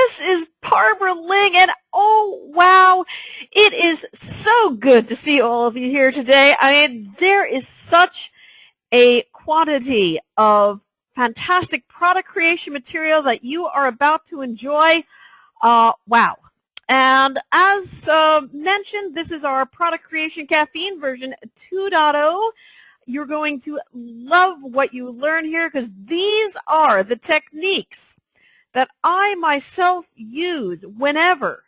this is Barbara Ling, and oh wow, it is so good to see all of you here today. I mean, there is such a quantity of fantastic product creation material that you are about to enjoy. Wow. And as mentioned, this is our product creation caffeine version 2.0. You're going to love what you learn here because these are the techniques that I myself use whenever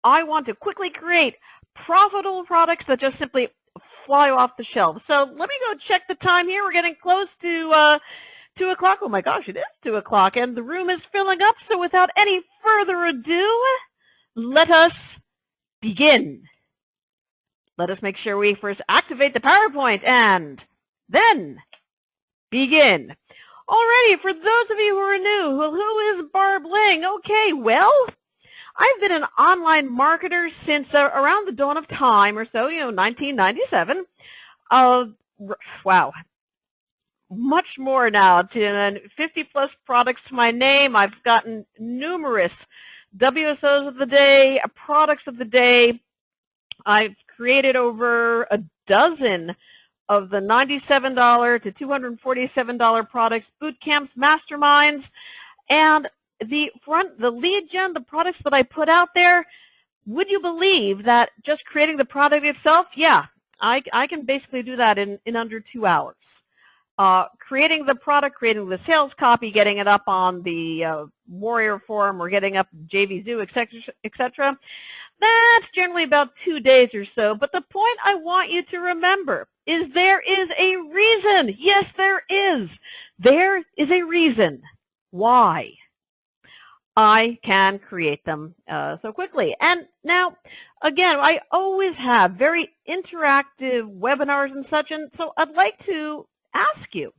I want to quickly create profitable products that just simply fly off the shelves. So let me go check the time here. We're getting close to 2 o'clock. Oh my gosh, it is 2 o'clock and the room is filling up. So without any further ado, let us begin. Let us make sure we first activate the PowerPoint and then begin. Alrighty, for those of you who are new, well, who is Barb Ling? Okay, well, I've been an online marketer since around the dawn of time or so, 1997. Wow, much more now, to 50 plus products to my name. I've gotten numerous WSOs of the day, products of the day. I've created over a dozen of the $97 to $247 products, bootcamps, masterminds, and the lead gen, the products that I put out there. Would you believe that just creating the product itself? Yeah, I can basically do that in under 2 hours. Creating the product, creating the sales copy, getting it up on the Warrior Forum or getting up JVZoo, etc. That's generally about 2 days or so. But the point I want you to remember is there is a reason. Yes, there is. There is a reason why I can create them so quickly. And now, again, I always have very interactive webinars and such, and so I'd like to ask you,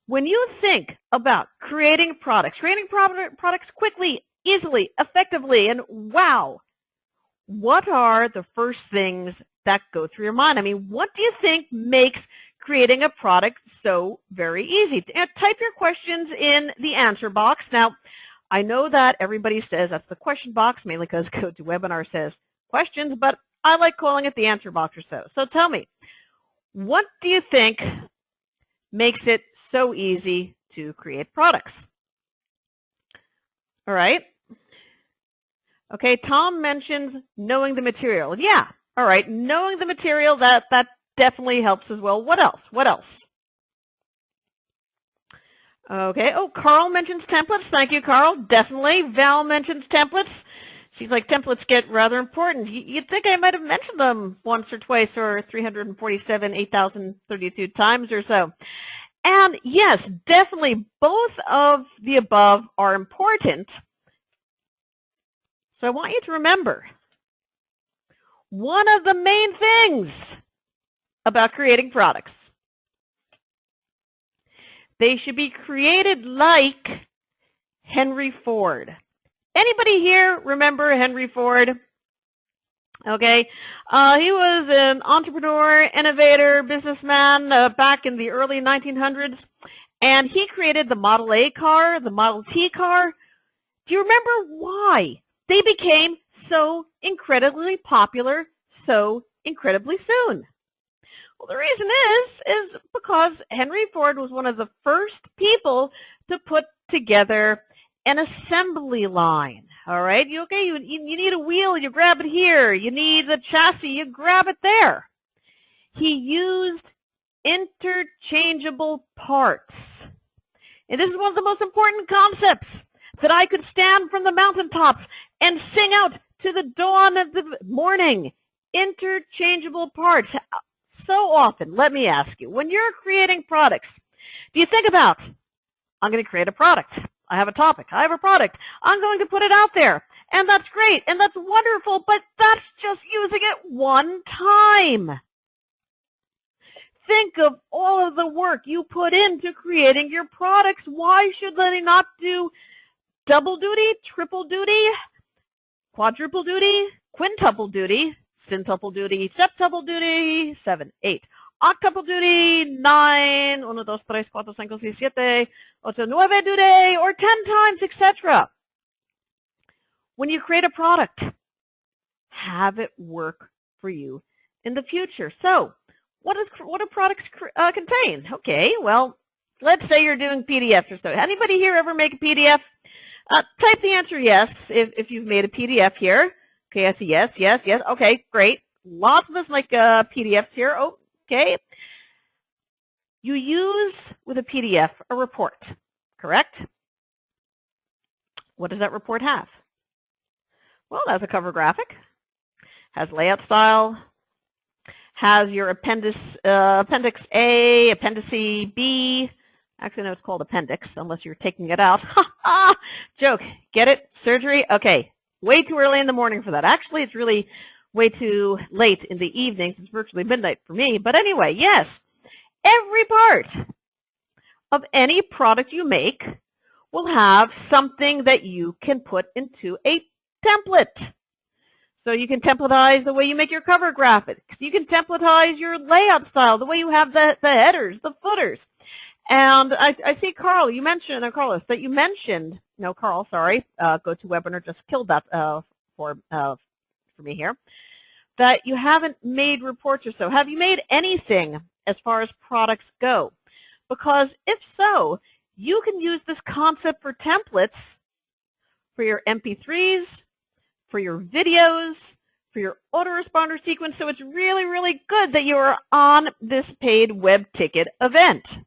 when you think about creating products quickly, easily, effectively, and wow, what are the first things that go through your mind? I mean, what do you think makes creating a product so very easy? Type your questions in the answer box. Now, I know that everybody says that's the question box, mainly because GoToWebinar says questions, but I like calling it the answer box or so. So tell me, what do you think makes it so easy to create products? All right. Okay, Tom mentions knowing the material. Yeah, all right, knowing the material, that definitely helps as well. What else? What else? Okay, oh, Carl mentions templates. Thank you, Carl. Definitely. Val mentions templates. Seems like templates get rather important. You'd think I might have mentioned them once or twice or 347, 8,032 times or so. And yes, definitely both of the above are important. So I want you to remember, one of the main things about creating products, they should be created like Henry Ford. Anybody here remember Henry Ford? Okay, he was an entrepreneur, innovator, businessman back in the early 1900s, and he created the Model A car, the Model T car. Do you remember why they became so incredibly popular so incredibly soon? Well, the reason is because Henry Ford was one of the first people to put together an assembly line. All right, you need a wheel, you grab it here. You need the chassis, you grab it there. He used interchangeable parts. And this is one of the most important concepts that I could stand from the mountaintops and sing out to the dawn of the morning. Interchangeable parts. So often, let me ask you, when you're creating products, do you think about, I'm going to create a product. I have a topic. I have a product. I'm going to put it out there. And that's great. And that's wonderful. But that's just using it one time. Think of all of the work you put into creating your products. Why should they not do double duty, triple duty, quadruple duty, quintuple duty, centuple duty, septuple duty, 7, 8. Octuple duty, 9, 1, 2, 3, 4, 5, 6, 7, 8, 9 duty, or 10 times, etc. when you create a product, have it work for you in the future. So what do products contain? Okay, well, let's say you're doing PDFs or so. Anybody here ever make a PDF? Type the answer yes if you've made a PDF here. Okay, I see yes, yes, yes. Okay, great. Lots of us make PDFs here. Oh, okay. You use, with a PDF, a report, correct? What does that report have? Well, it has a cover graphic, has layout style, has your appendix A, appendix B. Actually, no, it's called appendix, unless you're taking it out. Joke. Get it? Surgery? Okay. Way too early in the morning for that. Actually, it's really way too late in the evenings. It's virtually midnight for me. But anyway, yes, every part of any product you make will have something that you can put into a template. So you can templatize the way you make your cover graphics. You can templatize your layout style, the way you have the headers, the footers. And I see Carl, you mentioned, or Carlos, that you mentioned, no, Carl, sorry, GoToWebinar just killed that for me here, that you haven't made reports or so. Have you made anything as far as products go? Because if so, you can use this concept for templates for your MP3s, for your videos, for your autoresponder sequence. So it's really, really good that you are on this paid web ticket event.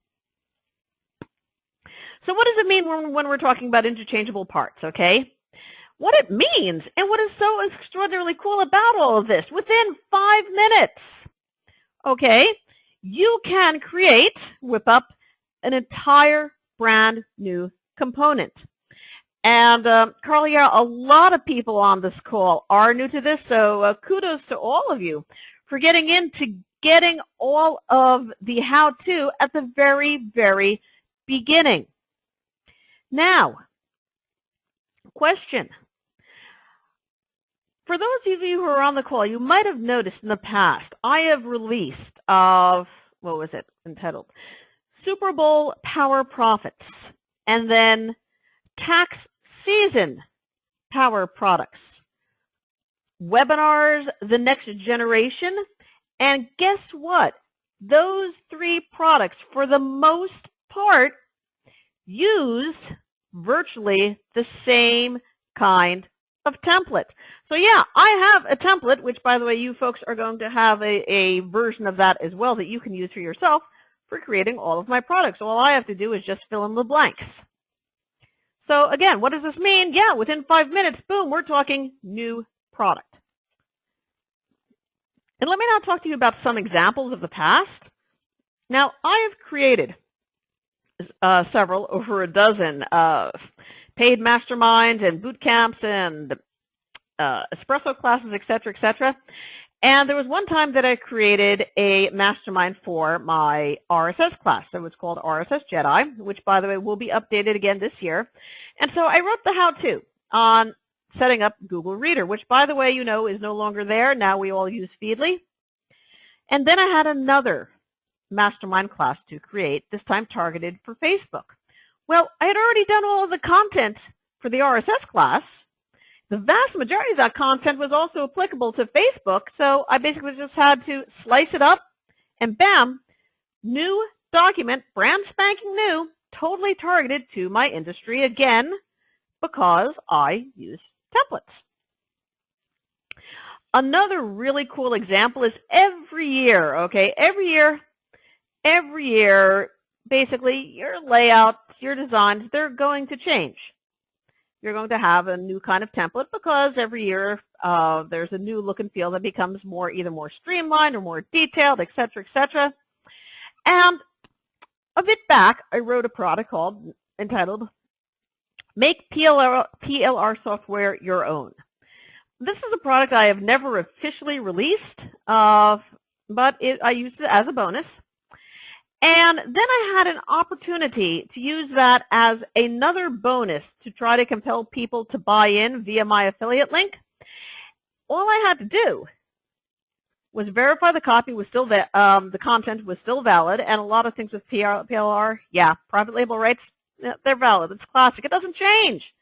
So what does it mean when we're talking about interchangeable parts, okay? What it means, and what is so extraordinarily cool about all of this, within 5 minutes, okay, you can whip up an entire brand new component. And Carl, yeah, a lot of people on this call are new to this, so kudos to all of you for getting all of the how-to at the very, very beginning. Now, question. For those of you who are on the call, you might have noticed in the past, I have released what was it entitled? Super Bowl Power Profits, and then Tax Season Power Products, webinars, the next generation, and guess what? Those 3 products, for the most part, use virtually the same kind of template. So yeah, I have a template, which by the way, you folks are going to have a version of that as well that you can use for yourself for creating all of my products. All I have to do is just fill in the blanks. So again, what does this mean? Yeah, within 5 minutes, boom, we're talking new product. And let me now talk to you about some examples of the past. Now, I have created several, over a dozen paid masterminds and boot camps and espresso classes, etc., etc. And there was one time that I created a mastermind for my RSS class. So it's called RSS Jedi, which, by the way, will be updated again this year. And so I wrote the how-to on setting up Google Reader, which, by the way, you know, is no longer there. Now we all use Feedly. And then I had another mastermind class to create, this time targeted for Facebook. Well, I had already done all of the content for the RSS class. The vast majority of that content was also applicable to Facebook, so I basically just had to slice it up, and bam, new document, brand spanking new, totally targeted to my industry, again, because I use templates. Another really cool example is every year, okay, every year, basically, your layouts, your designs, they're going to change. You're going to have a new kind of template because every year there's a new look and feel that becomes either more streamlined or more detailed, etc., etc. And a bit back, I wrote a product entitled Make PLR Software Your Own. This is a product I have never officially released, but I used it as a bonus. And then I had an opportunity to use that as another bonus to try to compel people to buy in via my affiliate link. All I had to do was verify the copy was still the content was still valid, and a lot of things with PLR, yeah, private label rights, they're valid. It's classic. It doesn't change.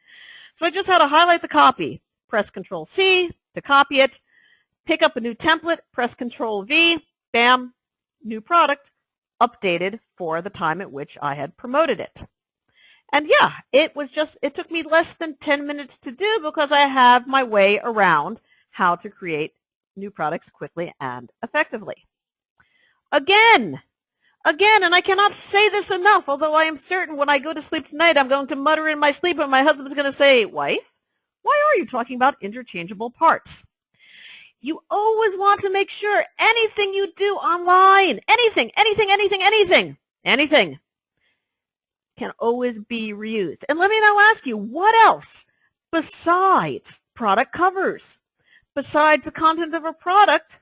So I just had to highlight the copy, press Control C to copy it, pick up a new template, press Control V, bam, new product, updated for the time at which I had promoted it. And yeah, it took me less than 10 minutes to do because I have my way around how to create new products quickly and effectively. Again, and I cannot say this enough, although I am certain when I go to sleep tonight, I'm going to mutter in my sleep and my husband's going to say, wife, why are you talking about interchangeable parts? You always want to make sure anything you do online, anything, can always be reused. And let me now ask you, what else besides product covers, besides the content of a product,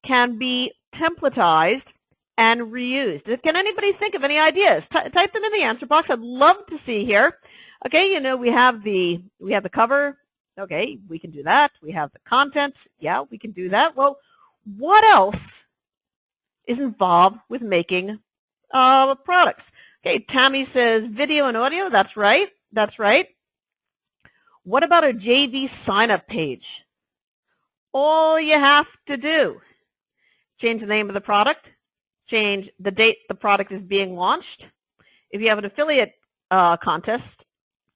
can be templatized and reused? Can anybody think of any ideas? Type them in the answer box. I'd love to see here. Okay, you know, we have the cover. Okay, we can do that. We have the content. Yeah, we can do that. Well, what else is involved with making products? Okay, Tammy says video and audio. That's right. That's right. What about a JV sign-up page? All you have to do, change the name of the product, change the date the product is being launched. If you have an affiliate contest,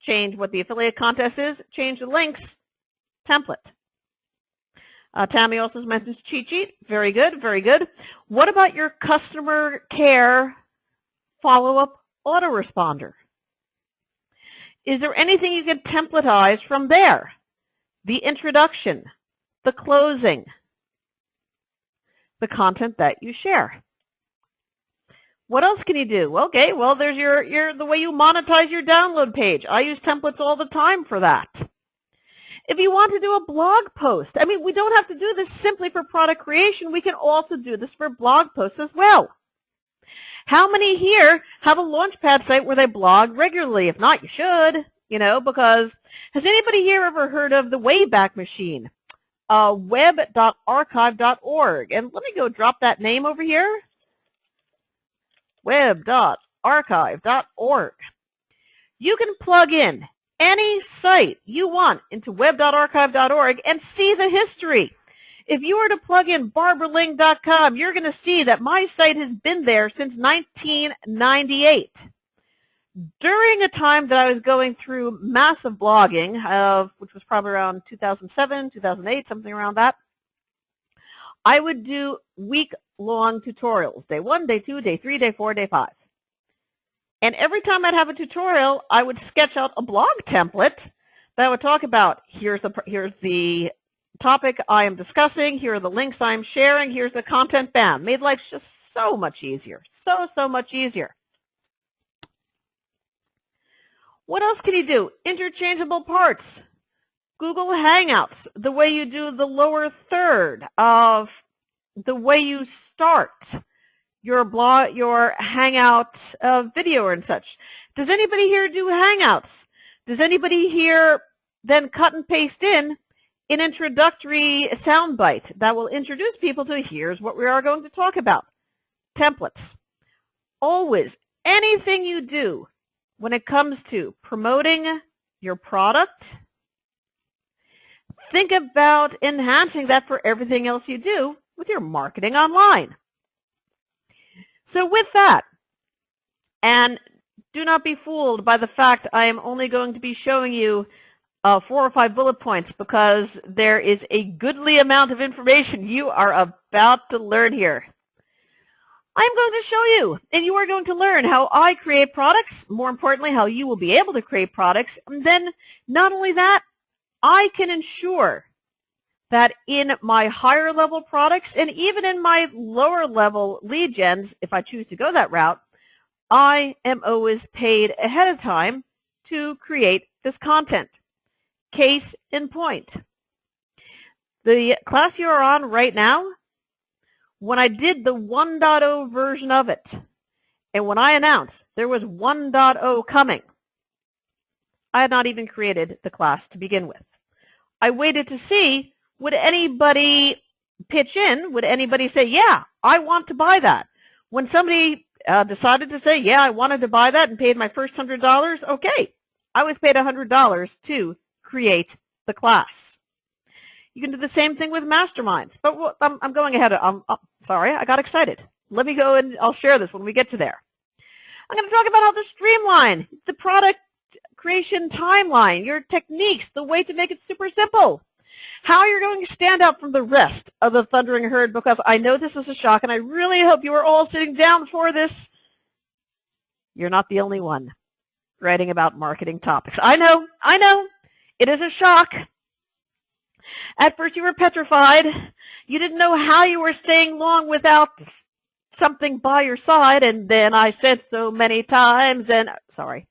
change what the affiliate contest is, change the links, template. Tammy also mentions cheat sheet. Very good, very good. What about your customer care follow-up autoresponder? Is there anything you can templatize from there? The introduction, the closing, the content that you share. What else can you do? Okay, well, there's the way you monetize your download page. I use templates all the time for that. If you want to do a blog post, I mean, we don't have to do this simply for product creation. We can also do this for blog posts as well. How many here have a Launchpad site where they blog regularly? If not, you should, you know, because has anybody here ever heard of the Wayback Machine? Web.archive.org. And let me go drop that name over here. Web.archive.org. You can plug in any site you want into web.archive.org and see the history. If you were to plug in barbaraling.com, you're going to see that my site has been there since 1998. During a time that I was going through massive blogging, which was probably around 2007, 2008, something around that, I would do week-long tutorials, day 1, day 2, day 3, day 4, day 5. And every time I'd have a tutorial, I would sketch out a blog template that would talk about, here's the topic I am discussing, here are the links I'm sharing, here's the content, bam. Made life just so much easier, so much easier. What else can you do? Interchangeable parts. Google Hangouts, the way you do the lower third of the way you start your blog, your Hangout video and such. Does anybody here do Hangouts? Does anybody here then cut and paste in an introductory soundbite that will introduce people to here's what we are going to talk about? Templates. Always, anything you do when it comes to promoting your product, think about enhancing that for everything else you do with your marketing online. So with that, and do not be fooled by the fact I am only going to be showing you 4 or 5 bullet points, because there is a goodly amount of information you are about to learn here. I'm going to show you, and you are going to learn how I create products, more importantly, how you will be able to create products. And then not only that, I can ensure that in my higher level products and even in my lower level lead gens, if I choose to go that route, I am always paid ahead of time to create this content. Case in point, the class you are on right now, when I did the 1.0 version of it, and when I announced there was 1.0 coming, I had not even created the class to begin with. I waited to see, would anybody pitch in? Would anybody say, yeah, I want to buy that? When somebody decided to say, yeah, I wanted to buy that and paid my first $100, okay, I was paid $100 to create the class. You can do the same thing with masterminds. But I'm going ahead. Sorry, I got excited. Let me go and I'll share this when we get to there. I'm going to talk about how to streamline the product creation timeline, your techniques, the way to make it super simple, how you're going to stand out from the rest of the thundering herd, because I know this is a shock, and I really hope you are all sitting down for this. You're not the only one writing about marketing topics. I know. It is a shock. At first you were petrified. You didn't know how you were staying long without something by your side, and then I said so many times, and sorry.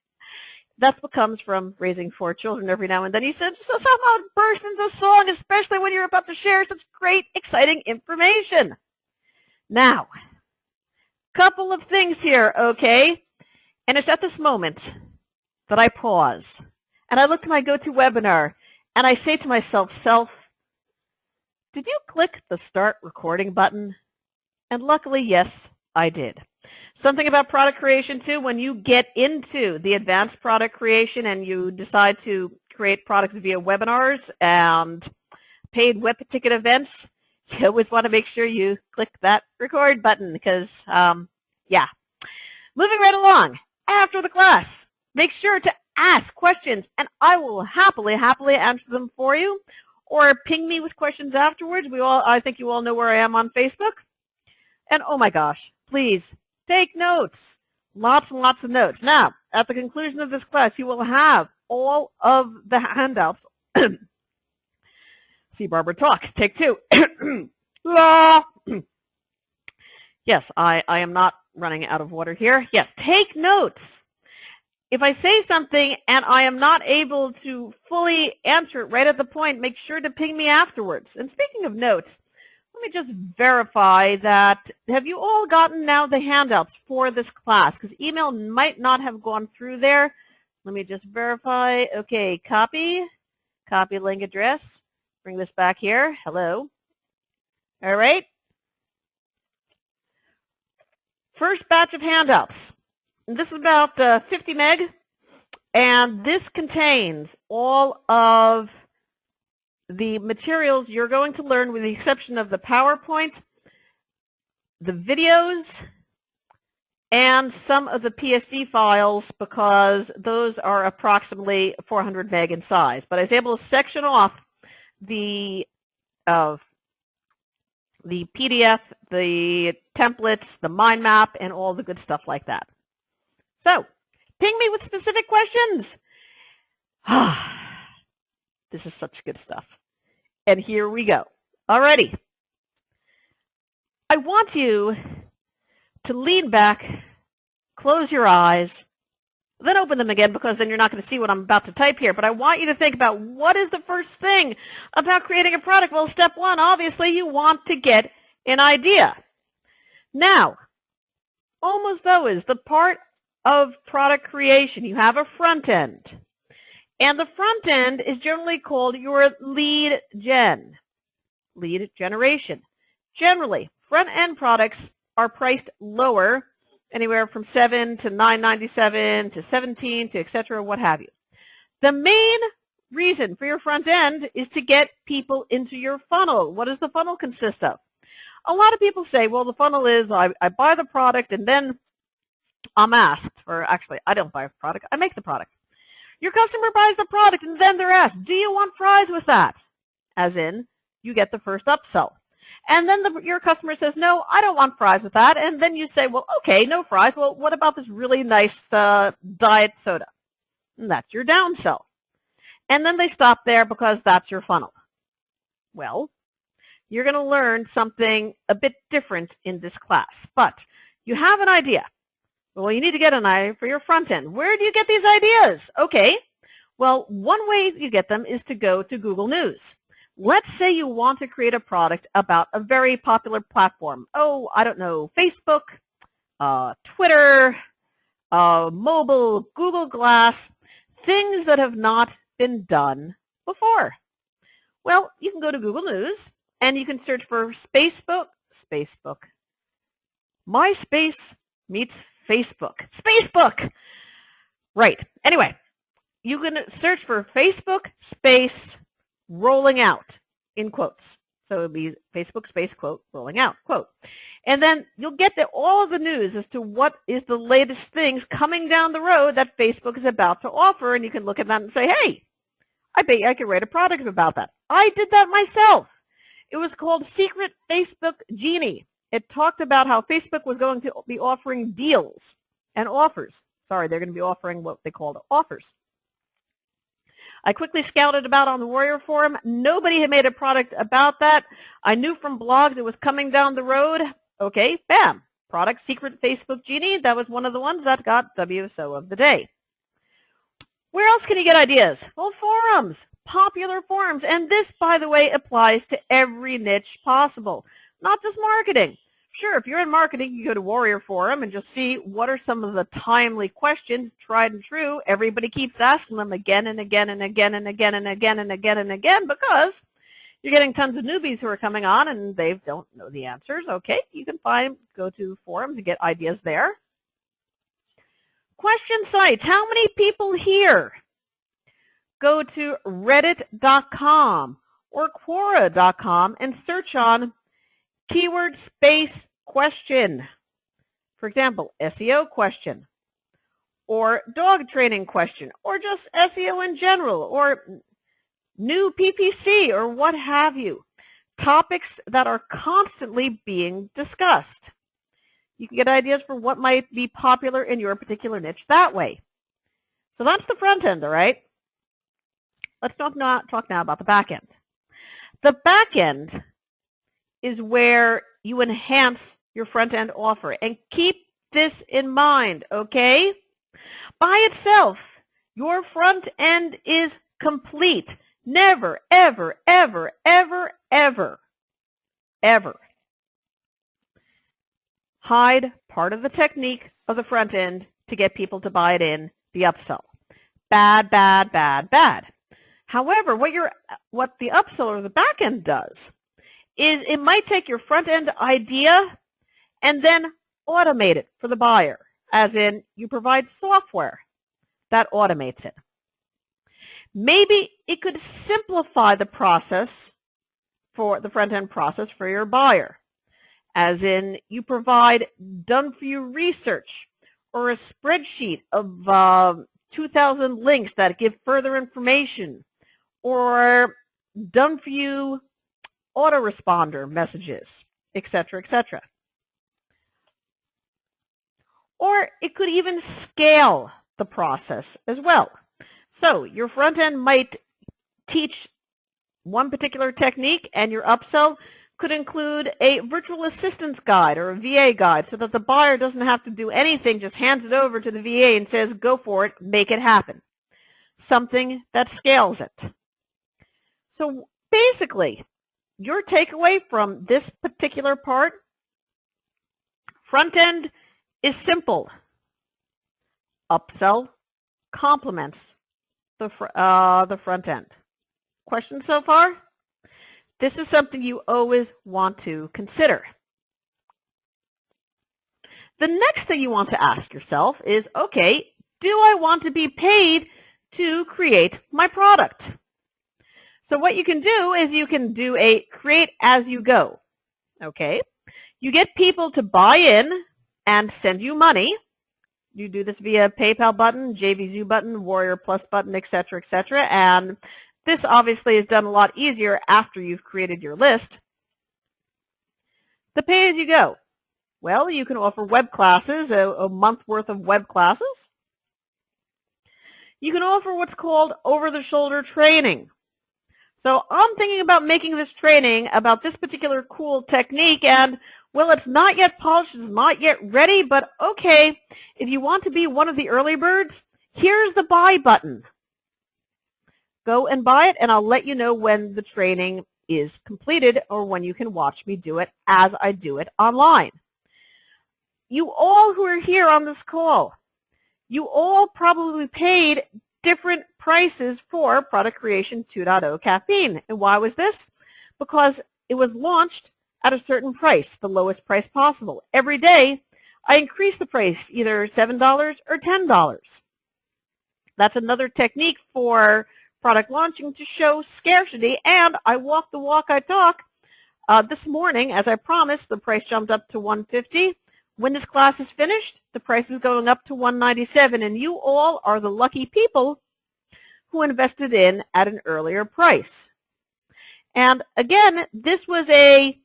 That's what comes from raising 4 children every now and then. You said, so somehow burst into song, especially when you're about to share such great, exciting information. Now, couple of things here, okay? And it's at this moment that I pause, and I look to my GoToWebinar, and I say to myself, self, did you click the start recording button? And luckily, yes, I did. Something about product creation, too, when you get into the advanced product creation and you decide to create products via webinars and paid web ticket events, you always want to make sure you click that record button because, yeah. Moving right along, after the class, make sure to ask questions, and I will happily answer them for you, or ping me with questions afterwards. I think you all know where I am on Facebook. And oh my gosh, please take notes, lots and lots of notes. Now, at the conclusion of this class, you will have all of the handouts. See Barbara talk. Take 2. Yes, I am not running out of water here. Yes, take notes. If I say something and I am not able to fully answer it right at the point, make sure to ping me afterwards. And speaking of notes, let me just verify that, have you all gotten now the handouts for this class? Because email might not have gone through there. Let me just verify. Okay, copy link address. Bring this back here. Hello. All right. First batch of handouts. This is about 50 meg, and this contains all of the materials you're going to learn, with the exception of the PowerPoint, the videos, and some of the PSD files, because those are approximately 400 meg in size. But I was able to section off the PDF, the templates, the mind map, and all the good stuff like that. So, ping me with specific questions. This is such good stuff. And here we go. Alrighty. I want you to lean back, close your eyes, then open them again, because then you're not going to see what I'm about to type here. But I want you to think about, what is the first thing about creating a product? Well, step 1, obviously, you want to get an idea. Now, almost always, the part of product creation, you have a front end. And the front end is generally called your lead generation. Generally, front end products are priced lower, anywhere from $7 to $9.97 to $17 to etc., what have you. The main reason for your front end is to get people into your funnel. What does the funnel consist of? A lot of people say, well, the funnel is I buy the product and then I'm asked, or actually I don't buy a product, I make the product. Your customer buys the product and then they're asked, do you want fries with that? As in, you get the first upsell. And then your customer says, no, I don't want fries with that. And then you say, well, okay, no fries. Well, what about this really nice diet soda? And that's your downsell. And then they stop there because that's your funnel. Well, you're going to learn something a bit different in this class. But you have an idea. Well, you need to get an idea for your front end. Where do you get these ideas? Okay, well, one way you get them is to go to Google News. Let's say you want to create a product about a very popular platform. Oh, I don't know, Facebook, Twitter, mobile, Google Glass, things that have not been done before. Well, you can go to Google News and you can search for Facebook. MySpace meets Facebook. Spacebook! Right. Anyway, you can search for Facebook space rolling out, in quotes. So it would be Facebook space quote, rolling out, quote. And then you'll get all of the news as to what is the latest things coming down the road that Facebook is about to offer. And you can look at that and say, hey, I bet you I could write a product about that. I did that myself. It was called Secret Facebook Genie. It talked about how Facebook was going to be offering deals and offers. Sorry, they're going to be offering what they called offers. I quickly scouted about on the Warrior Forum. Nobody had made a product about that. I knew from blogs it was coming down the road. Okay, bam. Product Secret Facebook Genie. That was one of the ones that got WSO of the day. Where else can you get ideas? Well, forums, popular forums. And this, by the way, applies to every niche possible, not just marketing. Sure, if you're in marketing, you go to Warrior Forum and just see what are some of the timely questions, tried and true. Everybody keeps asking them again and again and again and again and again and again and again because you're getting tons of newbies who are coming on and they don't know the answers. Okay, you can go to forums and get ideas there. Question sites. How many people here go to reddit.com or quora.com and search on keyword space question? For example, SEO question or dog training question or just SEO in general or new PPC or what have you. Topics that are constantly being discussed. You can get ideas for what might be popular in your particular niche that way. So that's the front end, all right? Let's talk now about the back end. The back end is where you enhance your front end offer. And keep this in mind, okay? By itself, your front end is complete. Never, ever, ever, ever, ever, ever hide part of the technique of the front end to get people to buy it in the upsell. Bad, bad, bad, bad. However, what the upsell or the back end does is it might take your front end idea and then automate it for the buyer, as in you provide software that automates it. Maybe it could simplify the process for the front end process for your buyer, as in you provide done-for-you research or a spreadsheet of 2,000 links that give further information or done-for-you autoresponder messages, etc., etc. Or it could even scale the process as well. So your front end might teach one particular technique and your upsell could include a virtual assistance guide or a VA guide so that the buyer doesn't have to do anything, just hands it over to the VA and says, go for it, make it happen. Something that scales it. So basically, your takeaway from this particular part, front end is simple. Upsell complements the front end. Questions so far? This is something you always want to consider. The next thing you want to ask yourself is, okay, do I want to be paid to create my product? So what you can do is you can do a create as you go. Okay? You get people to buy in and send you money. You do this via PayPal button, JVZoo button, Warrior Plus button, etc., etc., and this obviously is done a lot easier after you've created your list. The pay-as-you-go. Well, you can offer web classes, a month worth of web classes. You can offer what's called over-the-shoulder training. So I'm thinking about making this training about this particular cool technique, and, well, it's not yet polished, it's not yet ready, but okay, if you want to be one of the early birds, here's the buy button. Go and buy it, and I'll let you know when the training is completed or when you can watch me do it as I do it online. You all who are here on this call, you all probably paid different prices for Product Creation 2.0 Caffeine. And why was this? Because it was launched at a certain price, the lowest price possible. Every day, I increase the price, either $7 or $10. That's another technique for product launching to show scarcity, and I walk the walk I talk. This morning, as I promised, the price jumped up to $150. When this class is finished, the price is going up to $197, and you all are the lucky people who invested in at an earlier price. And again, this was a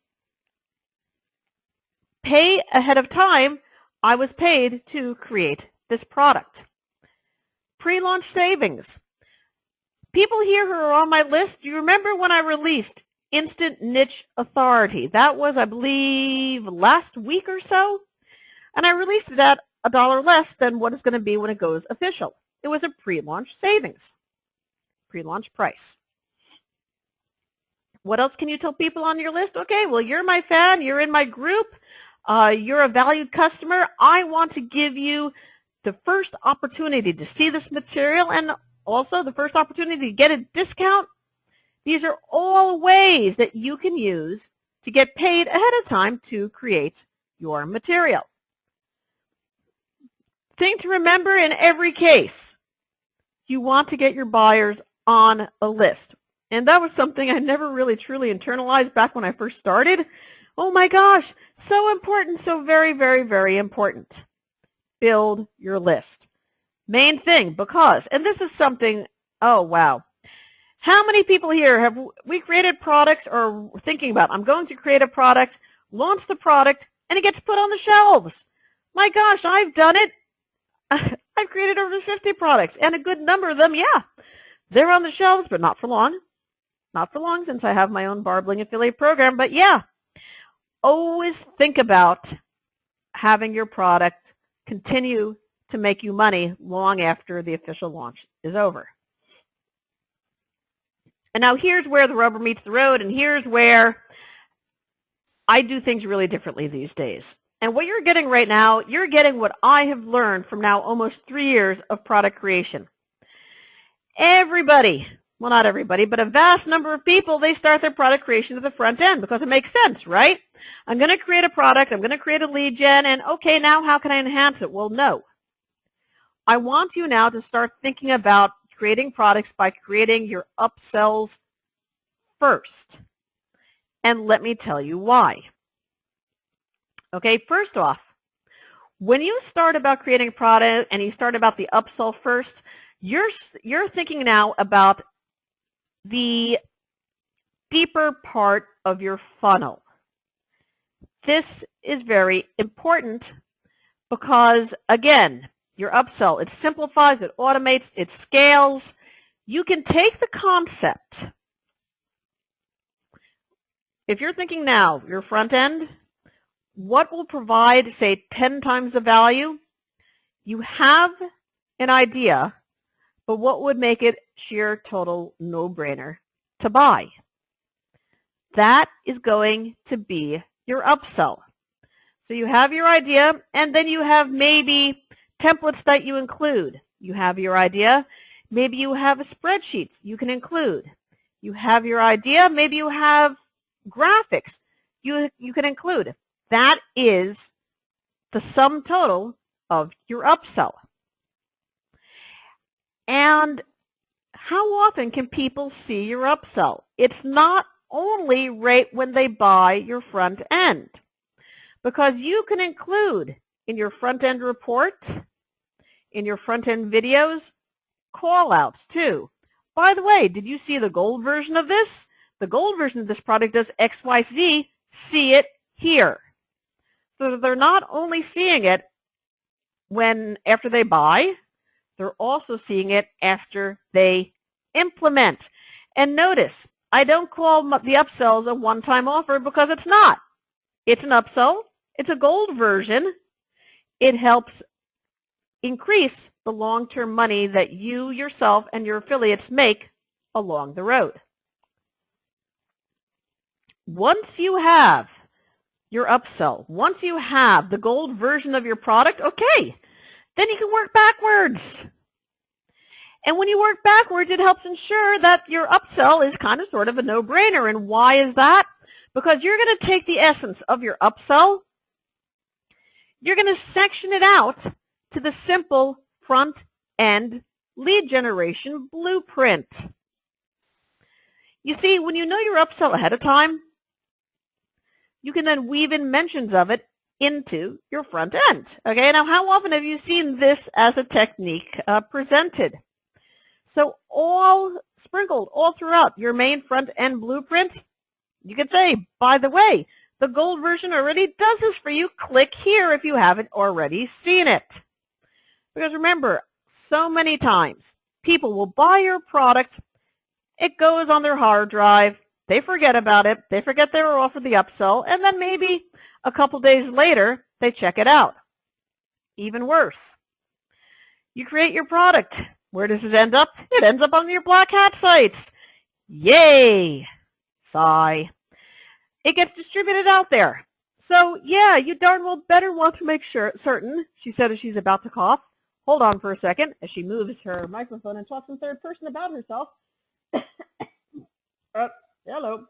pay ahead of time. I was paid to create this product. Pre-launch savings. People here who are on my list, do you remember when I released Instant Niche Authority? That was, I believe, last week or so. And I released it at $1 less than what it's going to be when it goes official. It was a pre-launch savings, pre-launch price. What else can you tell people on your list? Okay, well, you're my fan. You're in my group. You're a valued customer. I want to give you the first opportunity to see this material and also the first opportunity to get a discount. These are all ways that you can use to get paid ahead of time to create your material. Thing to remember in every case, you want to get your buyers on a list. And that was something I never really truly internalized back when I first started. Oh my gosh, so important, so very, very, very important. Build your list. Main thing, because, and this is something, oh wow. How many people here have we created products or thinking about, I'm going to create a product, launch the product, and it gets put on the shelves? My gosh, I've done it. I've created over 50 products, and a good number of them, yeah, they're on the shelves, but not for long. Not for long, since I have my own Barbling affiliate program, but yeah, always think about having your product continue to make you money long after the official launch is over. And now here's where the rubber meets the road, and here's where I do things really differently these days. And what you're getting right now, you're getting what I have learned from now almost 3 years of product creation. Everybody, well, not everybody, but a vast number of people, they start their product creation at the front end because it makes sense, right? I'm going to create a product, I'm going to create a lead gen, and okay, now how can I enhance it? Well, no. I want you now to start thinking about creating products by creating your upsells first. And let me tell you why. Okay, first off, when you start about creating a product and you start about the upsell first, you're thinking now about the deeper part of your funnel. This is very important because, again, your upsell, it simplifies, it automates, it scales. You can take the concept. If you're thinking now, your front end, what will provide, say, 10 times the value? You have an idea, but what would make it sheer total no-brainer to buy? That is going to be your upsell. So you have your idea, and then you have maybe templates that you include. You have your idea. Maybe you have spreadsheets you can include. You have your idea. Maybe you have graphics you can include. That is the sum total of your upsell. And how often can people see your upsell? It's not only right when they buy your front end, because you can include in your front end report, in your front end videos, call outs too. By the way, did you see the gold version of this? The gold version of this product does XYZ. See it here. So they're not only seeing it after they buy, they're also seeing it after they implement. And notice, I don't call the upsells a one-time offer because it's not. It's an upsell. It's a gold version. It helps increase the long-term money that you yourself and your affiliates make along the road. Once you have your upsell, once you have the gold version of your product, okay, then you can work backwards. And when you work backwards, it helps ensure that your upsell is kind of sort of a no-brainer. And why is that? Because you're going to take the essence of your upsell, you're going to section it out to the simple front-end lead generation blueprint. You see, when you know your upsell ahead of time, you can then weave in mentions of it into your front end. Okay, now how often have you seen this as a technique presented? So all sprinkled all throughout your main front end blueprint, you could say, by the way, the gold version already does this for you. Click here if you haven't already seen it. Because remember, so many times people will buy your product, it goes on their hard drive, they forget about it, they forget they were offered the upsell, and then maybe a couple days later, they check it out. Even worse, you create your product. Where does it end up? It ends up on your black hat sites. Yay! Sigh. It gets distributed out there. So yeah, you darn well better want to make certain, she said as she's about to cough. Hold on for a second as she moves her microphone and talks in third person about herself. Hello.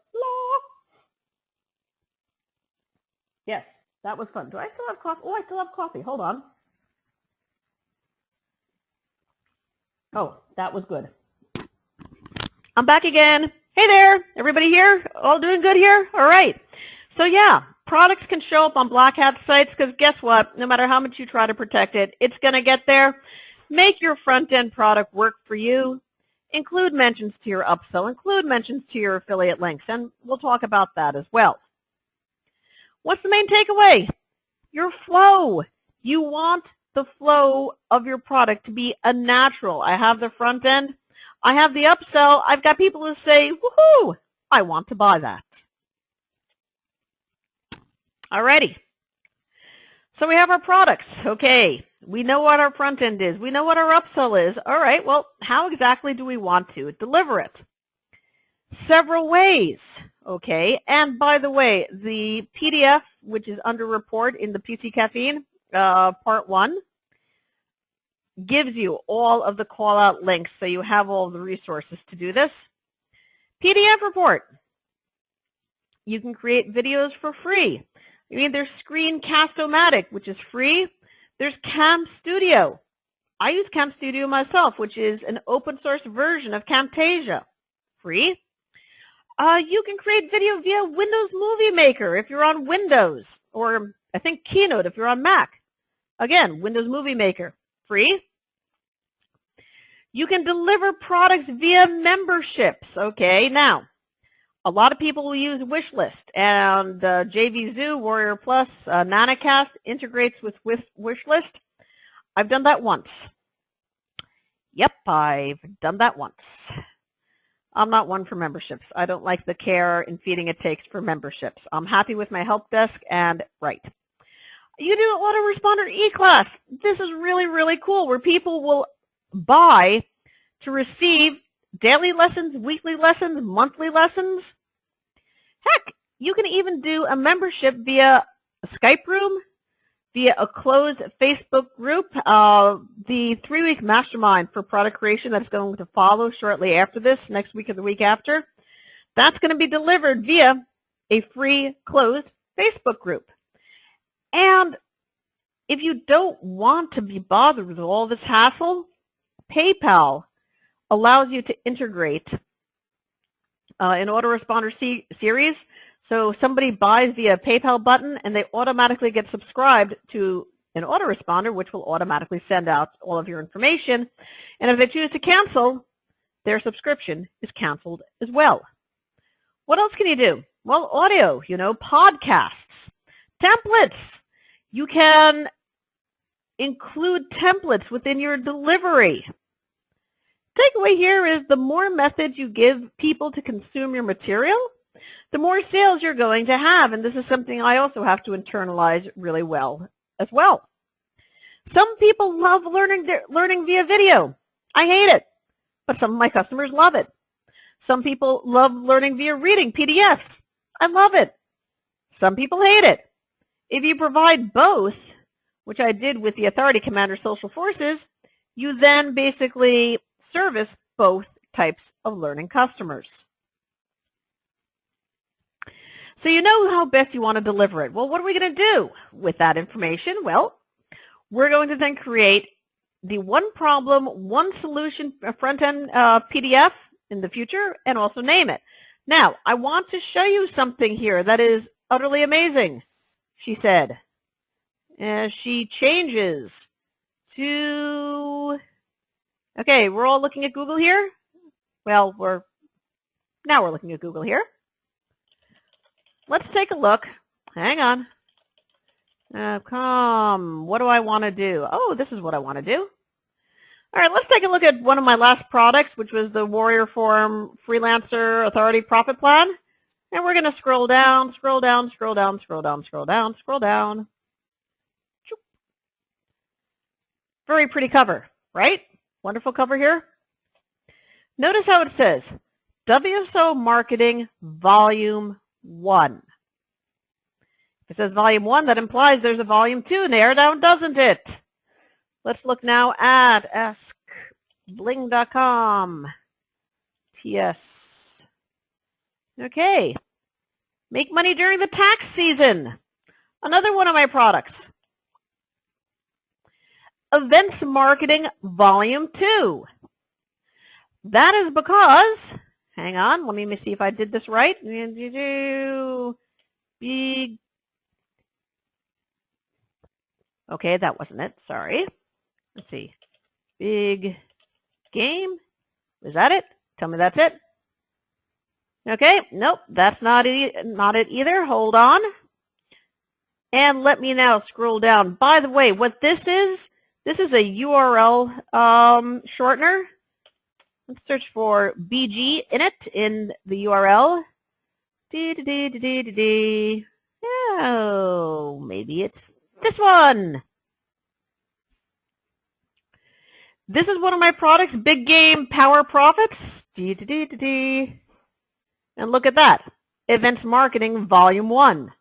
Yes, that was fun. Do I still have coffee? Oh, I still have coffee. Hold on. Oh, that was good. I'm back again. Hey there, everybody here? All doing good here? All right. So yeah, products can show up on black hat sites because guess what? No matter how much you try to protect it, it's going to get there. Make your front end product work for you. Include mentions to your upsell. Include mentions to your affiliate links, and we'll talk about that as well. What's the main takeaway? Your flow. You want the flow of your product to be a natural. I have the front end. I have the upsell. I've got people who say, woohoo, I want to buy that. Alrighty. So we have our products. Okay. We know what our front end is. We know what our upsell is. All right. Well, how exactly do we want to deliver it? Several ways. Okay. And by the way, the PDF, which is under report in the PC Caffeine, part 1, gives you all of the call out links. So you have all the resources to do this. PDF report. You can create videos for free. I mean, there's Screencast-O-Matic, which is free. There's Cam Studio. I use Cam Studio myself, which is an open source version of Camtasia. Free. You can create video via Windows Movie Maker if you're on Windows, or I think Keynote if you're on Mac. Again, Windows Movie Maker. Free. You can deliver products via memberships. Okay, now, a lot of people will use Wishlist, and JVZoo, Warrior Plus, Nanocast integrates with Wishlist. I've done that once. Yep, I've done that once. I'm not one for memberships. I don't like the care and feeding it takes for memberships. I'm happy with my help desk, and right. You do autoresponder e-class. This is really, really cool, where people will buy to receive daily lessons, weekly lessons, monthly lessons. Heck, you can even do a membership via a Skype room, via a closed Facebook group. The 3-week mastermind for product creation that's going to follow shortly after this, next week or the week after, that's going to be delivered via a free closed Facebook group. And if you don't want to be bothered with all this hassle, PayPal allows you to integrate an autoresponder series. So somebody buys via a PayPal button and they automatically get subscribed to an autoresponder, which will automatically send out all of your information. And if they choose to cancel, their subscription is canceled as well. What else can you do? Well, audio, podcasts, templates. You can include templates within your delivery. Takeaway here is the more methods you give people to consume your material, the more sales you're going to have. And this is something I also have to internalize really well as well. Some people love learning via video. I hate it, but some of my customers love it. Some people love learning via reading PDFs. I love it. Some people hate it. If you provide both, which I did with the Authority Commander Social Forces, you then basically service both types of learning customers. So you know how best you want to deliver it. Well, what are we going to do with that information? Well, we're going to then create the one problem, one solution front-end PDF in the future, and also name it. Now, I want to show you something here that is utterly amazing, she said. As she changes to, okay, we're all looking at Google here. Well, now we're looking at Google here. Let's take a look. Hang on. What do I want to do? Oh, this is what I want to do. All right, let's take a look at one of my last products, which was the Warrior Forum Freelancer Authority Profit Plan. And we're going to scroll down, scroll down, scroll down, scroll down, scroll down, scroll down. Very pretty cover, right? Wonderful cover here. Notice how it says, WSO Marketing Volume 1. If it says Volume 1, that implies there's a Volume 2 in there, now doesn't it? Let's look now at askbling.com. TS. Okay. Make money during the tax season. Another one of my products. Events Marketing Volume 2. That is because, hang on, let me see if I did this right. Big. Okay, that wasn't it. Sorry. Let's see. Big game. Is that it? Tell me that's it. Okay. Nope, that's not it either. Hold on. And let me now scroll down. By the way, what this is a URL shortener. Let's search for BG in it in the URL. Oh, maybe it's this one. This is one of my products, Big Game Power Profits. And look at that. Events Marketing Volume 1.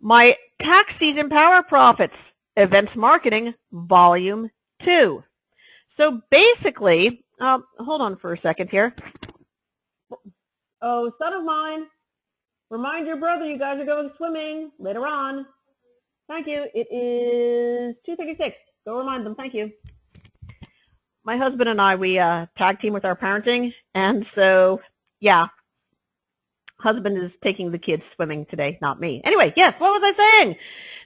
My Tax Season Power Profits, Events Marketing Volume 2. So basically, hold on for a second here. Oh, son of mine, remind your brother you guys are going swimming later on. Thank you. It is 2:36. Go remind them. Thank you. My husband and I, we tag team with our parenting, and so, yeah, husband is taking the kids swimming today, not me. Anyway, yes, what was I saying?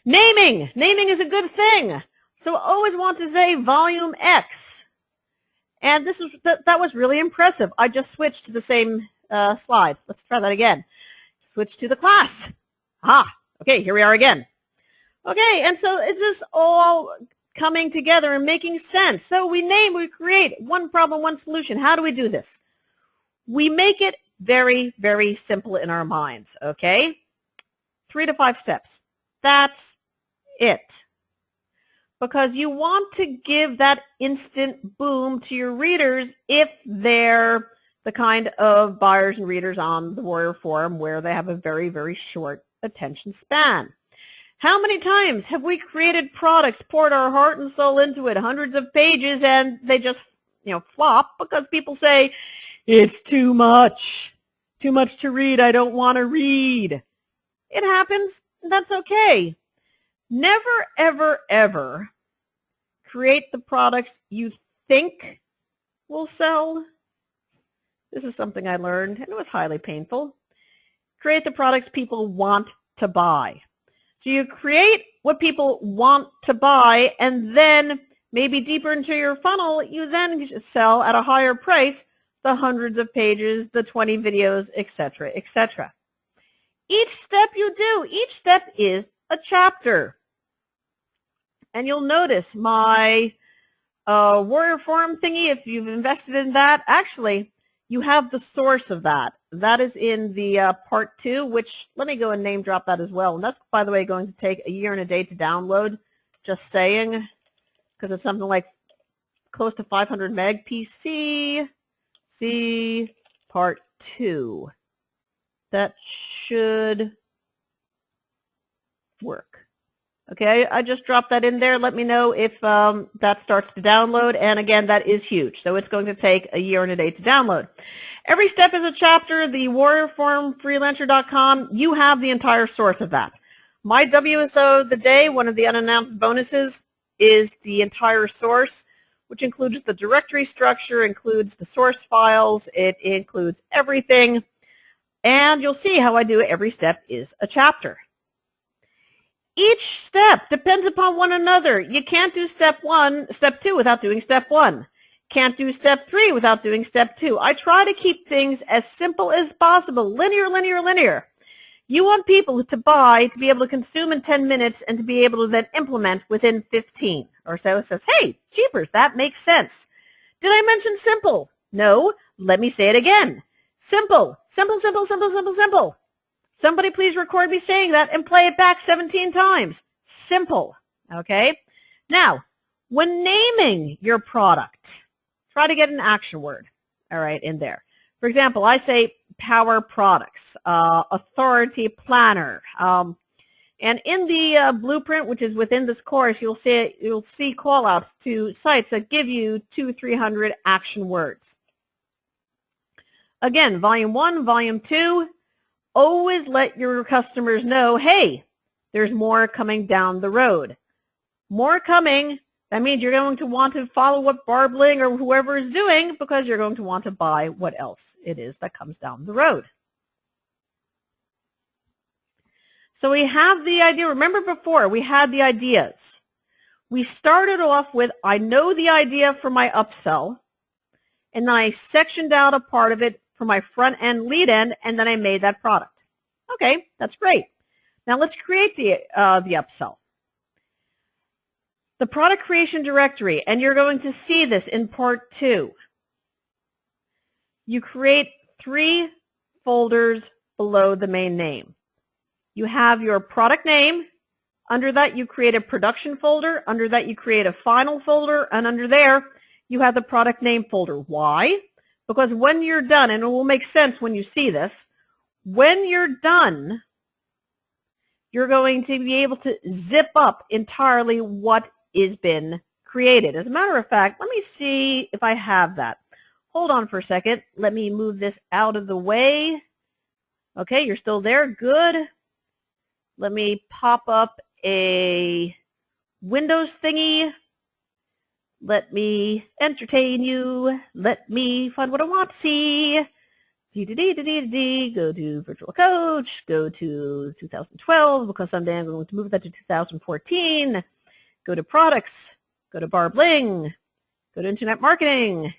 Naming. Naming is a good thing. So always want to say Volume X. And this was that was really impressive. I just switched to the same slide. Let's try that again. Switch to the class. Aha. Okay, here we are again. Okay, and so is this all coming together and making sense? So we create one problem, one solution. How do we do this? We make it very, very simple in our minds, okay? 3 to 5 steps. That's it. Because you want to give that instant boom to your readers if they're the kind of buyers and readers on the Warrior Forum where they have a very, very short attention span. How many times have we created products, poured our heart and soul into it, hundreds of pages, and they just, flop because people say, it's too much to read, I don't want to read. It happens, and that's okay. Never, ever, ever create the products you think will sell. This is something I learned, and it was highly painful. Create the products people want to buy. So you create what people want to buy, and then maybe deeper into your funnel, you then sell at a higher price the hundreds of pages, the 20 videos, etc., etc. Each step you do, each step is a chapter. And you'll notice my Warrior Forum thingy, if you've invested in that, actually, you have the source of that. That is in the part 2, which let me go and name drop that as well. And that's, by the way, going to take a year and a day to download, just saying, because it's something like close to 500 meg PC. See part 2. That should work. Okay, I just dropped that in there. Let me know if that starts to download. And again, that is huge. So it's going to take a year and a day to download. Every step is a chapter. The warriorforumfreelancer.com, you have the entire source of that. My WSO of the day, one of the unannounced bonuses, is the entire source, which includes the directory structure, includes the source files. It includes everything. And you'll see how I do it. Every step is a chapter. Each step depends upon one another. You can't do step 2 without doing step 1. Can't do step 3 without doing step 2. I try to keep things as simple as possible. Linear, linear, linear. You want people to buy, to be able to consume in 10 minutes, and to be able to then implement within 15 or so. It says, hey, jeepers, that makes sense. Did I mention simple? No. Let me say it again. Simple. Simple, simple, simple, simple, simple. Somebody please record me saying that and play it back 17 times. Simple. Okay? Now, when naming your product, try to get an action word, all right, in there. For example, I say power products, authority planner. And in the blueprint, which is within this course, you'll see call-outs to sites that give you 200-300 action words. Again, volume 1, volume 2, always let your customers know, hey, there's more coming down the road. More coming, that means you're going to want to follow what Barb Ling or whoever is doing because you're going to want to buy what else it is that comes down the road. So we have the idea. Remember before, we had the ideas. We started off with, I know the idea for my upsell, and then I sectioned out a part of it for my front end lead end, and then I made that product. Okay, that's great. Now let's create the upsell. The product creation directory, and you're going to see this in part 2. You create 3 folders below the main name. You have your product name. Under that, you create a production folder. Under that, you create a final folder. And under there, you have the product name folder. Why? Because when you're done, and it will make sense when you see this, when you're done, you're going to be able to zip up entirely what is been created. As a matter of fact, let me see if I have that. Hold on for a second. Let me move this out of the way. Okay, you're still there. Good. Let me pop up a Windows thingy. Let me entertain you. Let me find what I want to see. Go to Virtual Coach. Go to 2012 because someday I'm going to move that to 2014. Go to Products. Go to Barb Ling. Go to Internet Marketing.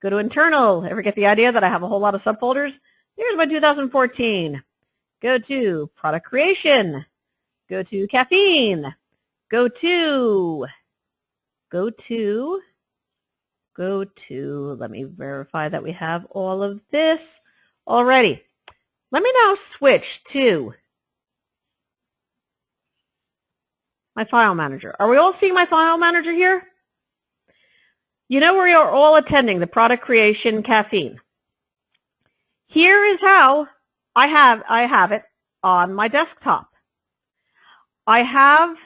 Go to Internal. Ever get the idea that I have a whole lot of subfolders? Here's my 2014. Go to Product Creation. Go to Caffeine. Go to, let me verify that we have all of this already. Let me now switch to my file manager. Are we all seeing my file manager here? You know we are all attending the Product Creation Caffeine. Here is how I have it on my desktop. I have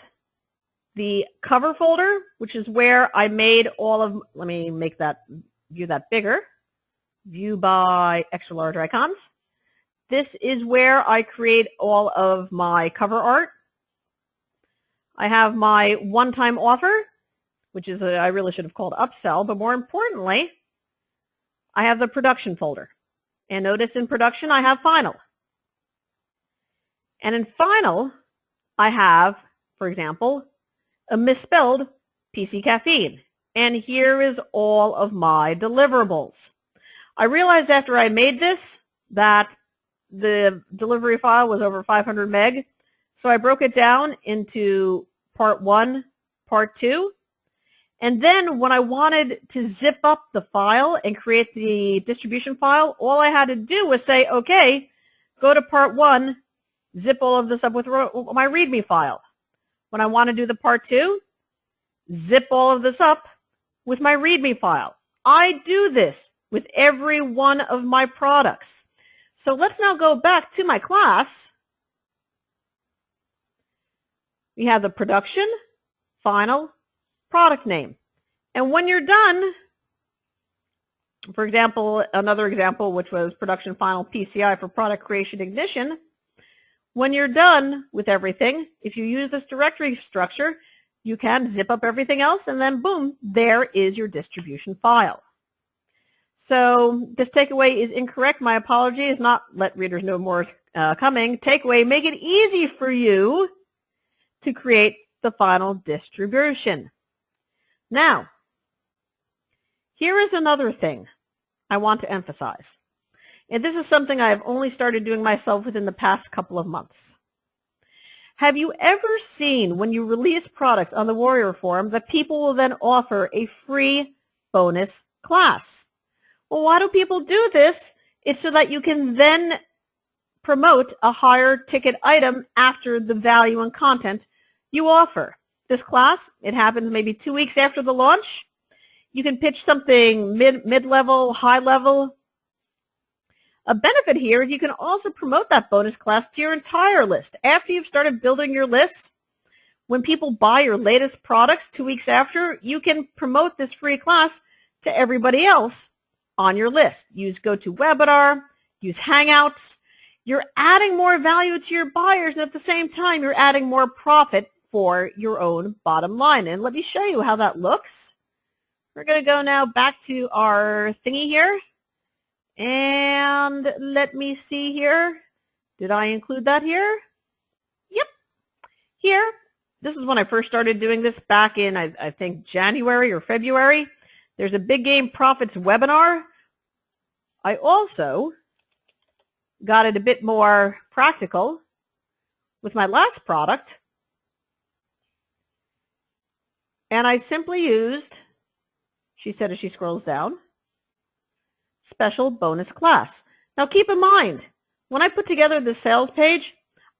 the cover folder, which is where I made all of, let me make that, view that bigger, view by extra large icons. This is where I create all of my cover art. I have my one-time offer, which is, I really should have called upsell, but more importantly, I have the production folder. And notice in production, I have final. And in final, I have, for example, a misspelled PC Caffeine. And here is all of my deliverables. I realized after I made this that the delivery file was over 500 meg. So I broke it down into part 1, part 2. And then when I wanted to zip up the file and create the distribution file, all I had to do was say, okay, go to part 1, zip all of this up with my README file. When I want to do the part 2, zip all of this up with my README file. I do this with every one of my products. So let's now go back to my class. We have the production, final, product name. And when you're done, for example, another example, which was production final PCI for product creation ignition, when you're done with everything, if you use this directory structure, you can zip up everything else and then boom, there is your distribution file. So this takeaway is incorrect. My apologies. Not let readers know more is coming. Takeaway, make it easy for you to create the final distribution. Now, here is another thing I want to emphasize. And this is something I have only started doing myself within the past couple of months. Have you ever seen when you release products on the Warrior Forum that people will then offer a free bonus class? Well, why do people do this? It's so that you can then promote a higher ticket item after the value and content you offer. This class, it happens maybe 2 weeks after the launch. You can pitch something mid-level, high-level. A benefit here is you can also promote that bonus class to your entire list. After you've started building your list, when people buy your latest products 2 weeks after, you can promote this free class to everybody else on your list. Use GoToWebinar, use Hangouts. You're adding more value to your buyers, and at the same time, you're adding more profit for your own bottom line. And let me show you how that looks. We're going to go now back to our thingy here. And let me see here. Did I include that here? Yep. Here. This is when I first started doing this back in, I think, January or February. There's a Big Game Profits webinar. I also got it a bit more practical with my last product. And I simply used, she said as she scrolls down, special bonus class. Now keep in mind, when I put together the sales page,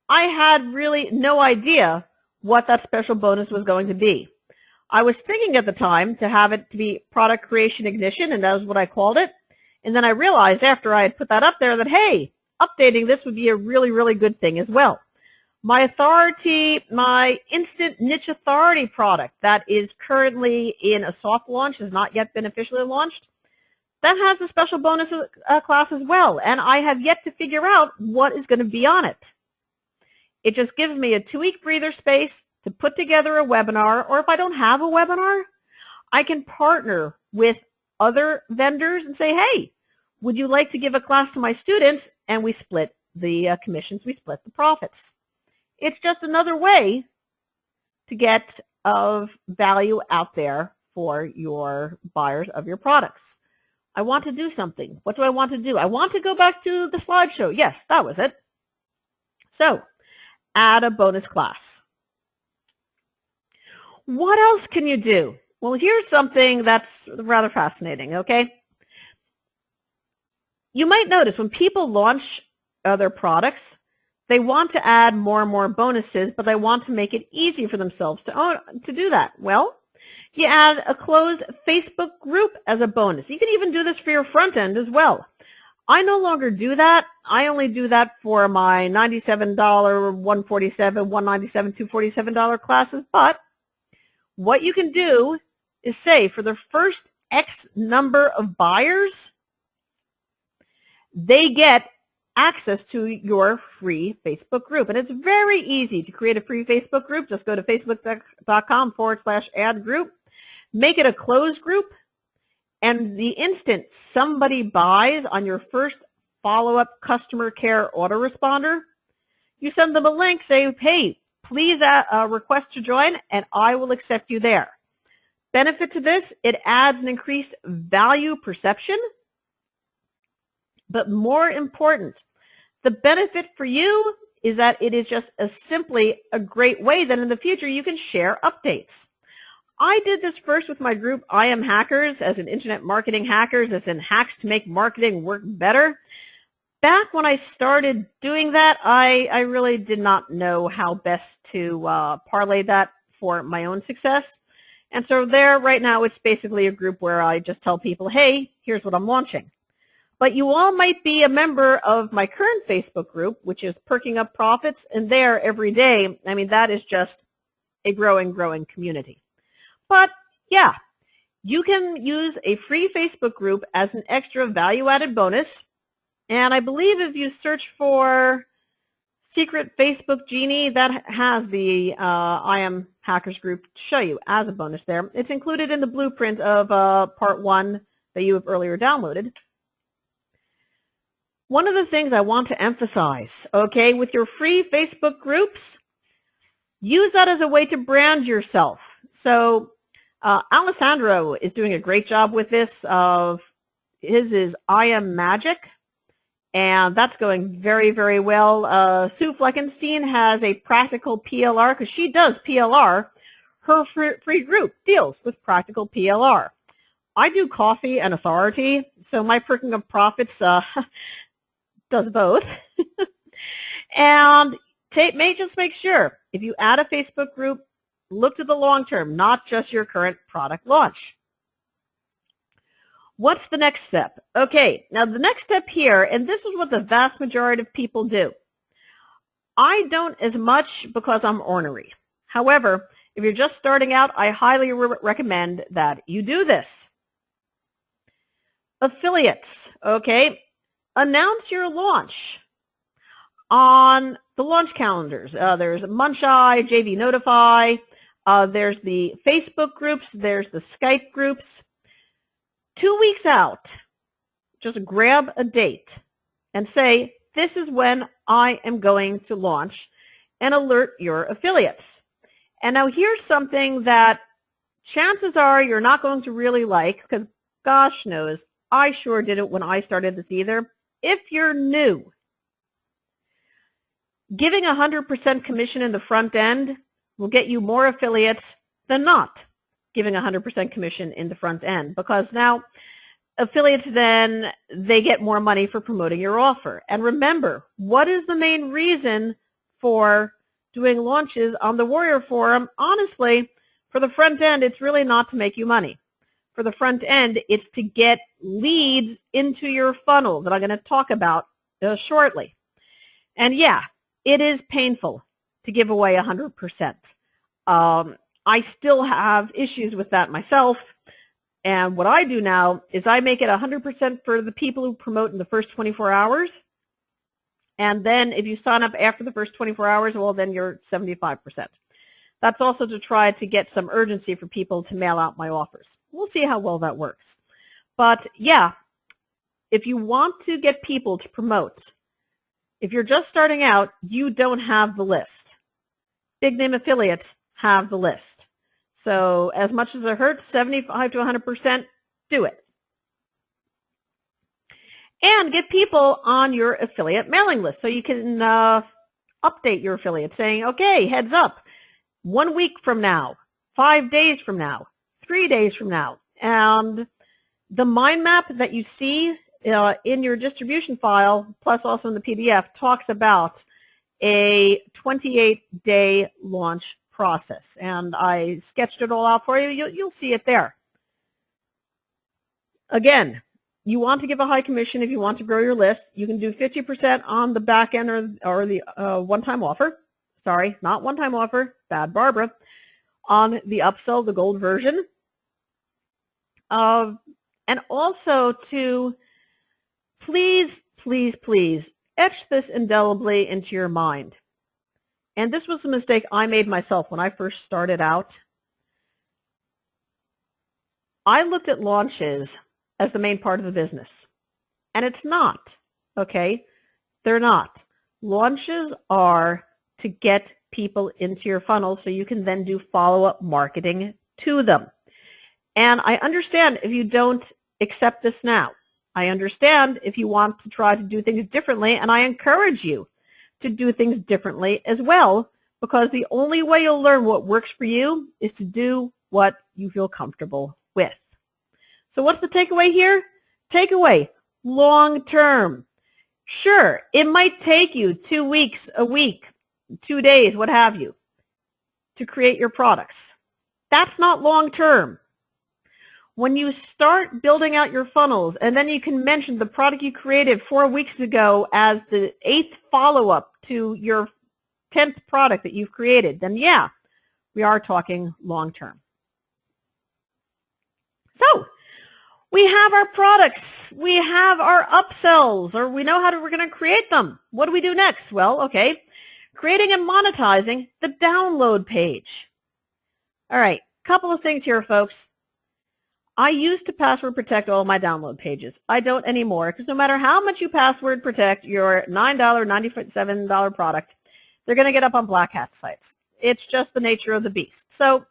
I had really no idea what that special bonus was going to be. I was thinking at the time to have it to be product creation ignition, and that was what I called it. And then I realized after I had put that up there that, hey, updating this would be a really, really good thing as well. My authority, my instant niche authority product that is currently in a soft launch, has not yet been officially launched. That has the special bonus class as well, and I have yet to figure out what is going to be on it. It just gives me a 2-week breather space to put together a webinar, or if I don't have a webinar, I can partner with other vendors and say, hey, would you like to give a class to my students? And we split the commissions, we split the profits. It's just another way to get value out there for your buyers of your products. I want to do something. What do I want to do? I want to go back to the slideshow. Yes, that was it. So, add a bonus class. What else can you do? Well, here's something that's rather fascinating, okay? You might notice when people launch their products, they want to add more and more bonuses, but they want to make it easy for themselves to do that. Well, you add a closed Facebook group as a bonus. You can even do this for your front end as well. I no longer do that. I only do that for my $97, $147, $197, $247 classes. But what you can do is say for the first X number of buyers, they get access to your free Facebook group. And it's very easy to create a free Facebook group. Just go to facebook.com/add group. Make it a closed group, and the instant somebody buys on your first follow-up customer care autoresponder, you send them a link, say, hey, please request to join, and I will accept you there. Benefit to this, it adds an increased value perception, but more important, the benefit for you is that it is just simply a great way that in the future you can share updates. I did this first with my group, I Am Hackers, as in Internet Marketing Hackers, as in hacks to make marketing work better. Back when I started doing that, I really did not know how best to parlay that for my own success. And so there, right now, it's basically a group where I just tell people, hey, here's what I'm launching. But you all might be a member of my current Facebook group, which is Perking Up Profits, and there every day, I mean, that is just a growing community. But yeah, you can use a free Facebook group as an extra value-added bonus. And I believe if you search for Secret Facebook Genie, that has the I Am Hackers group to show you as a bonus there. It's included in the blueprint of part 1, that you have earlier downloaded. One of the things I want to emphasize, okay, with your free Facebook groups, use that as a way to brand yourself. So Alessandro is doing a great job with this. His is I Am Magic, and that's going very, very well. Sue Fleckenstein has a practical PLR because she does PLR. Her free group deals with practical PLR. I do coffee and authority, so my Perking of Profits does both. And just make sure, if you add a Facebook group, look to the long term, not just your current product launch. What's the next step? Okay, now the next step here, and this is what the vast majority of people do. I don't as much because I'm ornery. However, if you're just starting out, I highly recommend that you do this. Affiliates, okay? Announce your launch on the launch calendars. There's Muncheye, JV Notify, there's the Facebook groups, there's the Skype groups. 2 weeks out, just grab a date and say, this is when I am going to launch, and alert your affiliates. And now here's something that chances are you're not going to really like, because gosh knows, I sure didn't when I started this either. If you're new, giving 100% commission in the front end will get you more affiliates than not giving 100% commission in the front end, because now affiliates, then they get more money for promoting your offer. And remember, what is the main reason for doing launches on the Warrior Forum? Honestly, for the front end, it's really not to make you money. For the front end, it's to get leads into your funnel that I'm going to talk about shortly. And yeah, it is painful to give away 100%. I still have issues with that myself. And what I do now is I make it 100% for the people who promote in the first 24 hours. And then if you sign up after the first 24 hours, well, then you're 75%. That's also to try to get some urgency for people to mail out my offers. We'll see how well that works. But yeah, if you want to get people to promote, if you're just starting out, you don't have the list. Big name affiliates have the list. So as much as it hurts, 75 to 100%, do it. And get people on your affiliate mailing list so you can update your affiliate saying, okay, heads up, 1 week from now, 5 days from now, 3 days from now. And the mind map that you see in your distribution file, plus also in the PDF, talks about a 28-day launch process. And I sketched it all out for you. You'll see it there. Again, you want to give a high commission if you want to grow your list. You can do 50% on the back end or the one-time offer. Sorry, not one-time offer, bad Barbara. On the upsell, the gold version. And also to please, please, please etch this indelibly into your mind. And this was a mistake I made myself when I first started out. I looked at launches as the main part of the business. And it's not, okay? They're not. Launches are to get people into your funnel so you can then do follow-up marketing to them. And I understand if you don't accept this now. I understand if you want to try to do things differently, and I encourage you to do things differently as well, because the only way you'll learn what works for you is to do what you feel comfortable with. So what's the takeaway here? Takeaway, long term. Sure, it might take you 2 weeks, a week, 2 days, what have you, to create your products. That's not long term. When you start building out your funnels, and then you can mention the product you created 4 weeks ago as the 8th follow-up to your 10th product that you've created, then yeah, we are talking long term. So, we have our products, we have our upsells, or we know how we're going to create them. What do we do next? Well, okay, creating and monetizing the download page. All right, couple of things here, folks. I used to password protect all my download pages. I don't anymore because no matter how much you password protect your $9.97 product, they're going to get up on black hat sites. It's just the nature of the beast. So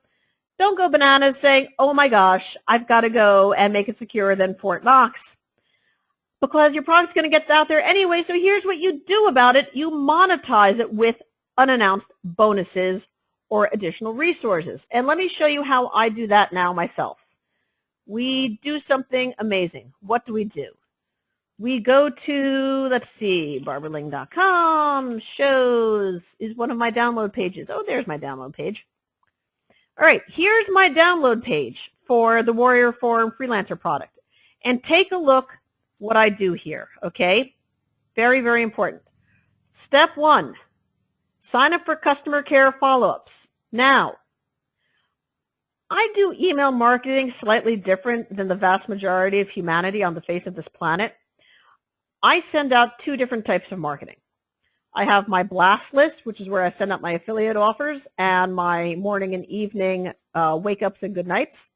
don't go bananas saying, oh my gosh, I've got to go and make it secure than Fort Knox, because your product's going to get out there anyway. So here's what you do about it. You monetize it with unannounced bonuses or additional resources. And let me show you how I do that now myself. We do something amazing. What do? We go to, let's see, barberling.com, shows is one of my download pages. Oh, there's my download page. All right, here's my download page for the Warrior Forum Freelancer product. And take a look what I do here, okay? Very, very important. Step 1, sign up for customer care follow-ups. Now, I do email marketing slightly different than the vast majority of humanity on the face of this planet. I send out 2 different types of marketing. I have my blast list, which is where I send out my affiliate offers and my morning and evening wake-ups and good nights.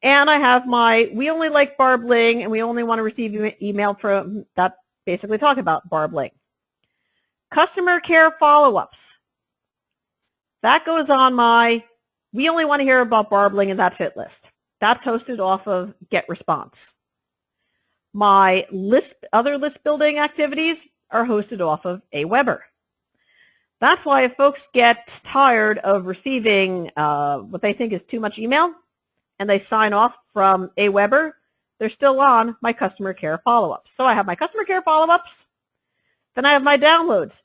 And I have my we only like barbling and we only want to receive email from that basically talk about barbling. Customer care follow-ups. That goes on my we only want to hear about barbling and that's it list. That's hosted off of GetResponse. My other list building activities are hosted off of Aweber. That's why if folks get tired of receiving what they think is too much email and they sign off from Aweber, they're still on my customer care follow-ups. So I have my customer care follow-ups, then I have my downloads.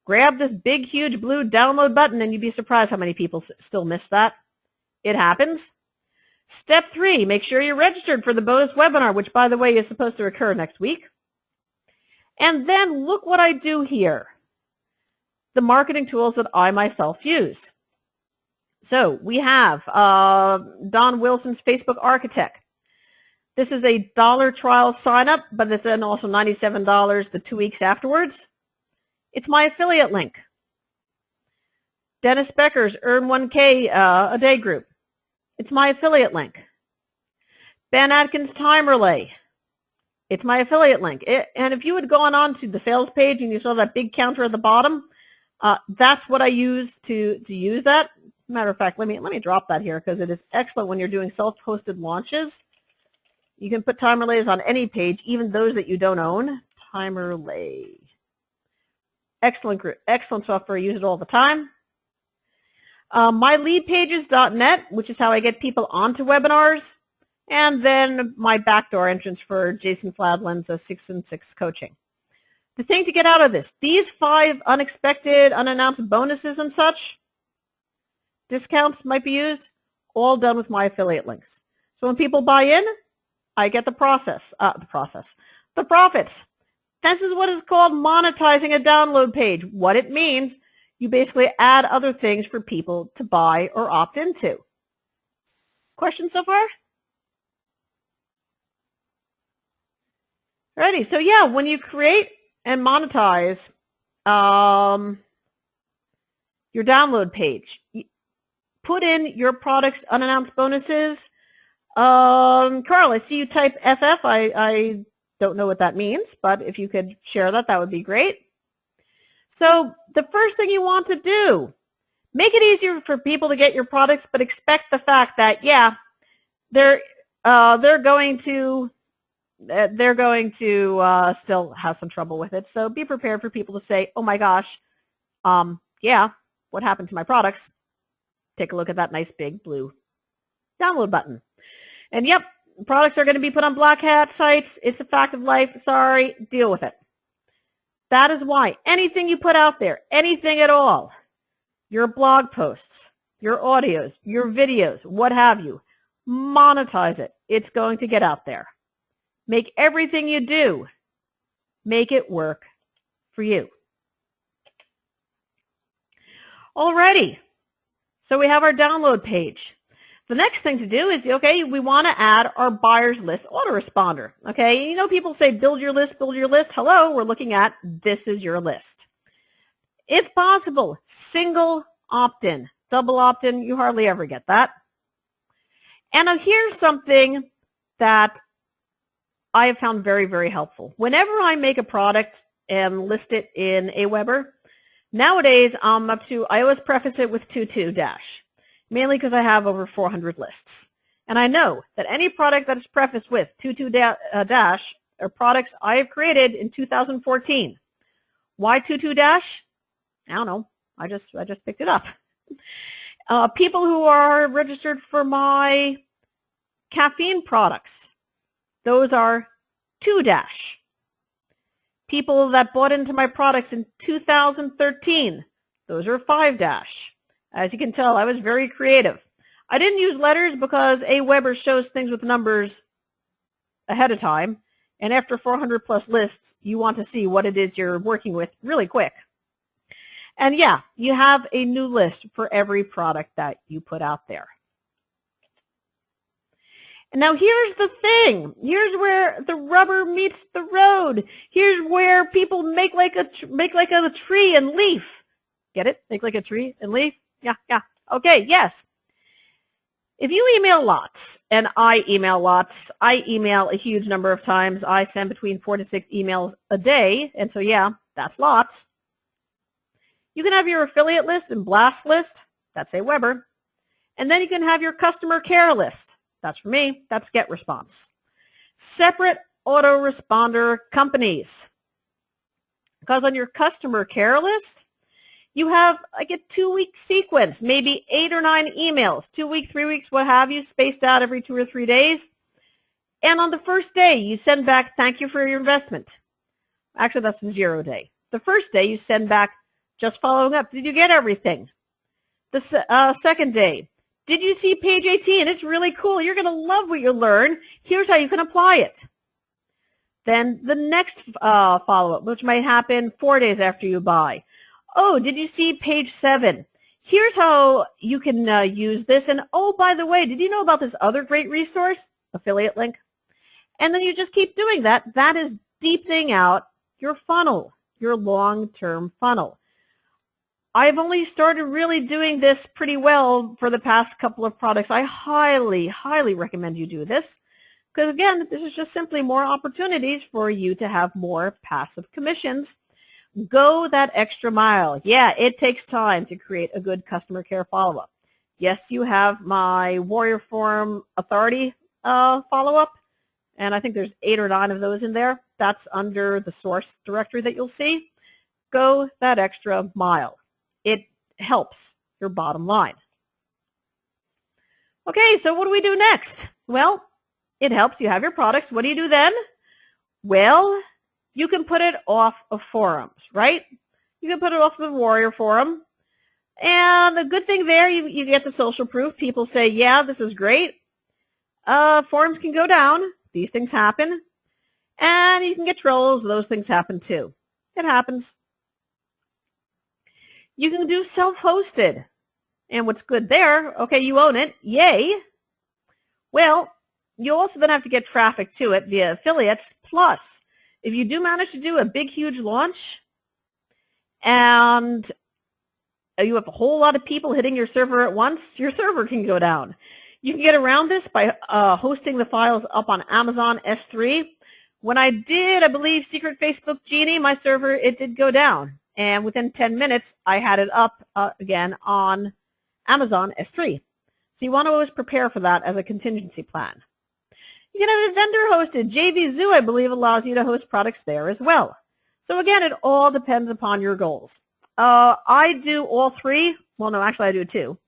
Grab this big, huge blue download button and you'd be surprised how many people still miss that. It happens. Step 3, make sure you're registered for the bonus webinar, which, by the way, is supposed to occur next week. And then look what I do here, the marketing tools that I myself use. So we have Don Wilson's Facebook Architect. This is a $1 trial sign up, but it's then also $97 the 2 weeks afterwards. It's my affiliate link. Dennis Becker's Earn 1K a Day group. It's my affiliate link. Ben Atkins Time Relay. It's my affiliate link. And if you had gone on to the sales page and you saw that big counter at the bottom, that's what I use to use that. Matter of fact, let me drop that here because it is excellent when you're doing self-hosted launches. You can put time relays on any page, even those that you don't own. Time relay. Excellent group, excellent software. I use it all the time. MyLeadPages.net, which is how I get people onto webinars. And then my backdoor entrance for Jason Fladlin's 6 and 6 coaching. The thing to get out of this, these 5 unexpected, unannounced bonuses and such, discounts might be used, all done with my affiliate links. So when people buy in, I get the profits. This is what is called monetizing a download page. What it means, you basically add other things for people to buy or opt into. Questions so far? Ready? So yeah, when you create and monetize your download page, put in your product's unannounced bonuses. Carl, I see you type FF. I don't know what that means, but if you could share that, that would be great. So the first thing you want to do, make it easier for people to get your products, but expect the fact that, yeah, they're going to still have some trouble with it. So be prepared for people to say, oh my gosh, yeah, what happened to my products? Take a look at that nice big blue download button. And yep, products are going to be put on black hat sites. It's a fact of life. Sorry, deal with it. That is why anything you put out there, anything at all, your blog posts, your audios, your videos, what have you, monetize it. It's going to get out there. Make everything you do, make it work for you. Alrighty, so we have our download page. The next thing to do is, okay, we want to add our buyers list autoresponder. Okay, you know, people say build your list, build your list. Hello, we're looking at this is your list. If possible, single opt-in, double opt-in, you hardly ever get that. And here's something that I have found very, very helpful. Whenever I make a product and list it in Aweber, nowadays I'm up to, I always preface it with 22 dash, mainly because I have over 400 lists. And I know that any product that is prefaced with 22 dash are products I have created in 2014. Why 22 dash? I don't know. I just picked it up. People who are registered for my caffeine products, those are 2 dash. People that bought into my products in 2013, those are 5 dash. As you can tell, I was very creative. I didn't use letters because Aweber shows things with numbers ahead of time, and after 400 plus lists, you want to see what it is you're working with really quick. And yeah, you have a new list for every product that you put out there. And now here's the thing. Here's where the rubber meets the road. Here's where people make like a tree and leaf. Get it? Make like a tree and leaf? Yeah. Okay, yes. If you email lots, and I email lots, I email a huge number of times. I send between 4 to 6 emails a day, and so yeah, that's lots. You can have your affiliate list and blast list. That's Aweber. And then you can have your customer care list. That's for me. That's GetResponse. Separate autoresponder companies. Because on your customer care list, you have like a 2-week sequence, maybe 8 or 9 emails, 2 weeks, 3 weeks, what have you, spaced out every 2 or 3 days. And on the first day, you send back, thank you for your investment. Actually, that's the 0 day. The first day, you send back, just following up. Did you get everything? The second day, did you see page 18? It's really cool. You're going to love what you learn. Here's how you can apply it. Then the next follow-up, which might happen 4 days after you buy. Oh, did you see page 7? Here's how you can use this. And oh, by the way, did you know about this other great resource? Affiliate link. And then you just keep doing that. That is deepening out your funnel, your long-term funnel. I've only started really doing this pretty well for the past couple of products. I highly, highly recommend you do this because, again, this is just simply more opportunities for you to have more passive commissions. Go that extra mile. Yeah, it takes time to create a good customer care follow-up. Yes, you have my Warrior Forum Authority follow-up, and I think there's 8 or 9 of those in there. That's under the source directory that you'll see. Go that extra mile. It helps your bottom line. Okay, so what do we do next? Well, it helps you have your products. What do you do then? Well, you can put it off of forums, right? You can put it off the Warrior Forum. And the good thing there, you get the social proof. People say, yeah, this is great. Forums can go down. These things happen. And you can get trolls. Those things happen too. It happens. You can do self-hosted. And what's good there, okay, you own it. Yay. Well, you also then have to get traffic to it via affiliates. Plus, if you do manage to do a big, huge launch and you have a whole lot of people hitting your server at once, your server can go down. You can get around this by hosting the files up on Amazon S3. When I did, I believe, Secret Facebook Genie, my server, it did go down. And within 10 minutes, I had it up again on Amazon S3. So you want to always prepare for that as a contingency plan. You can have a vendor-hosted. JVZoo, I believe, allows you to host products there as well. So again, it all depends upon your goals. I do all 3. Well, no, actually I do 2.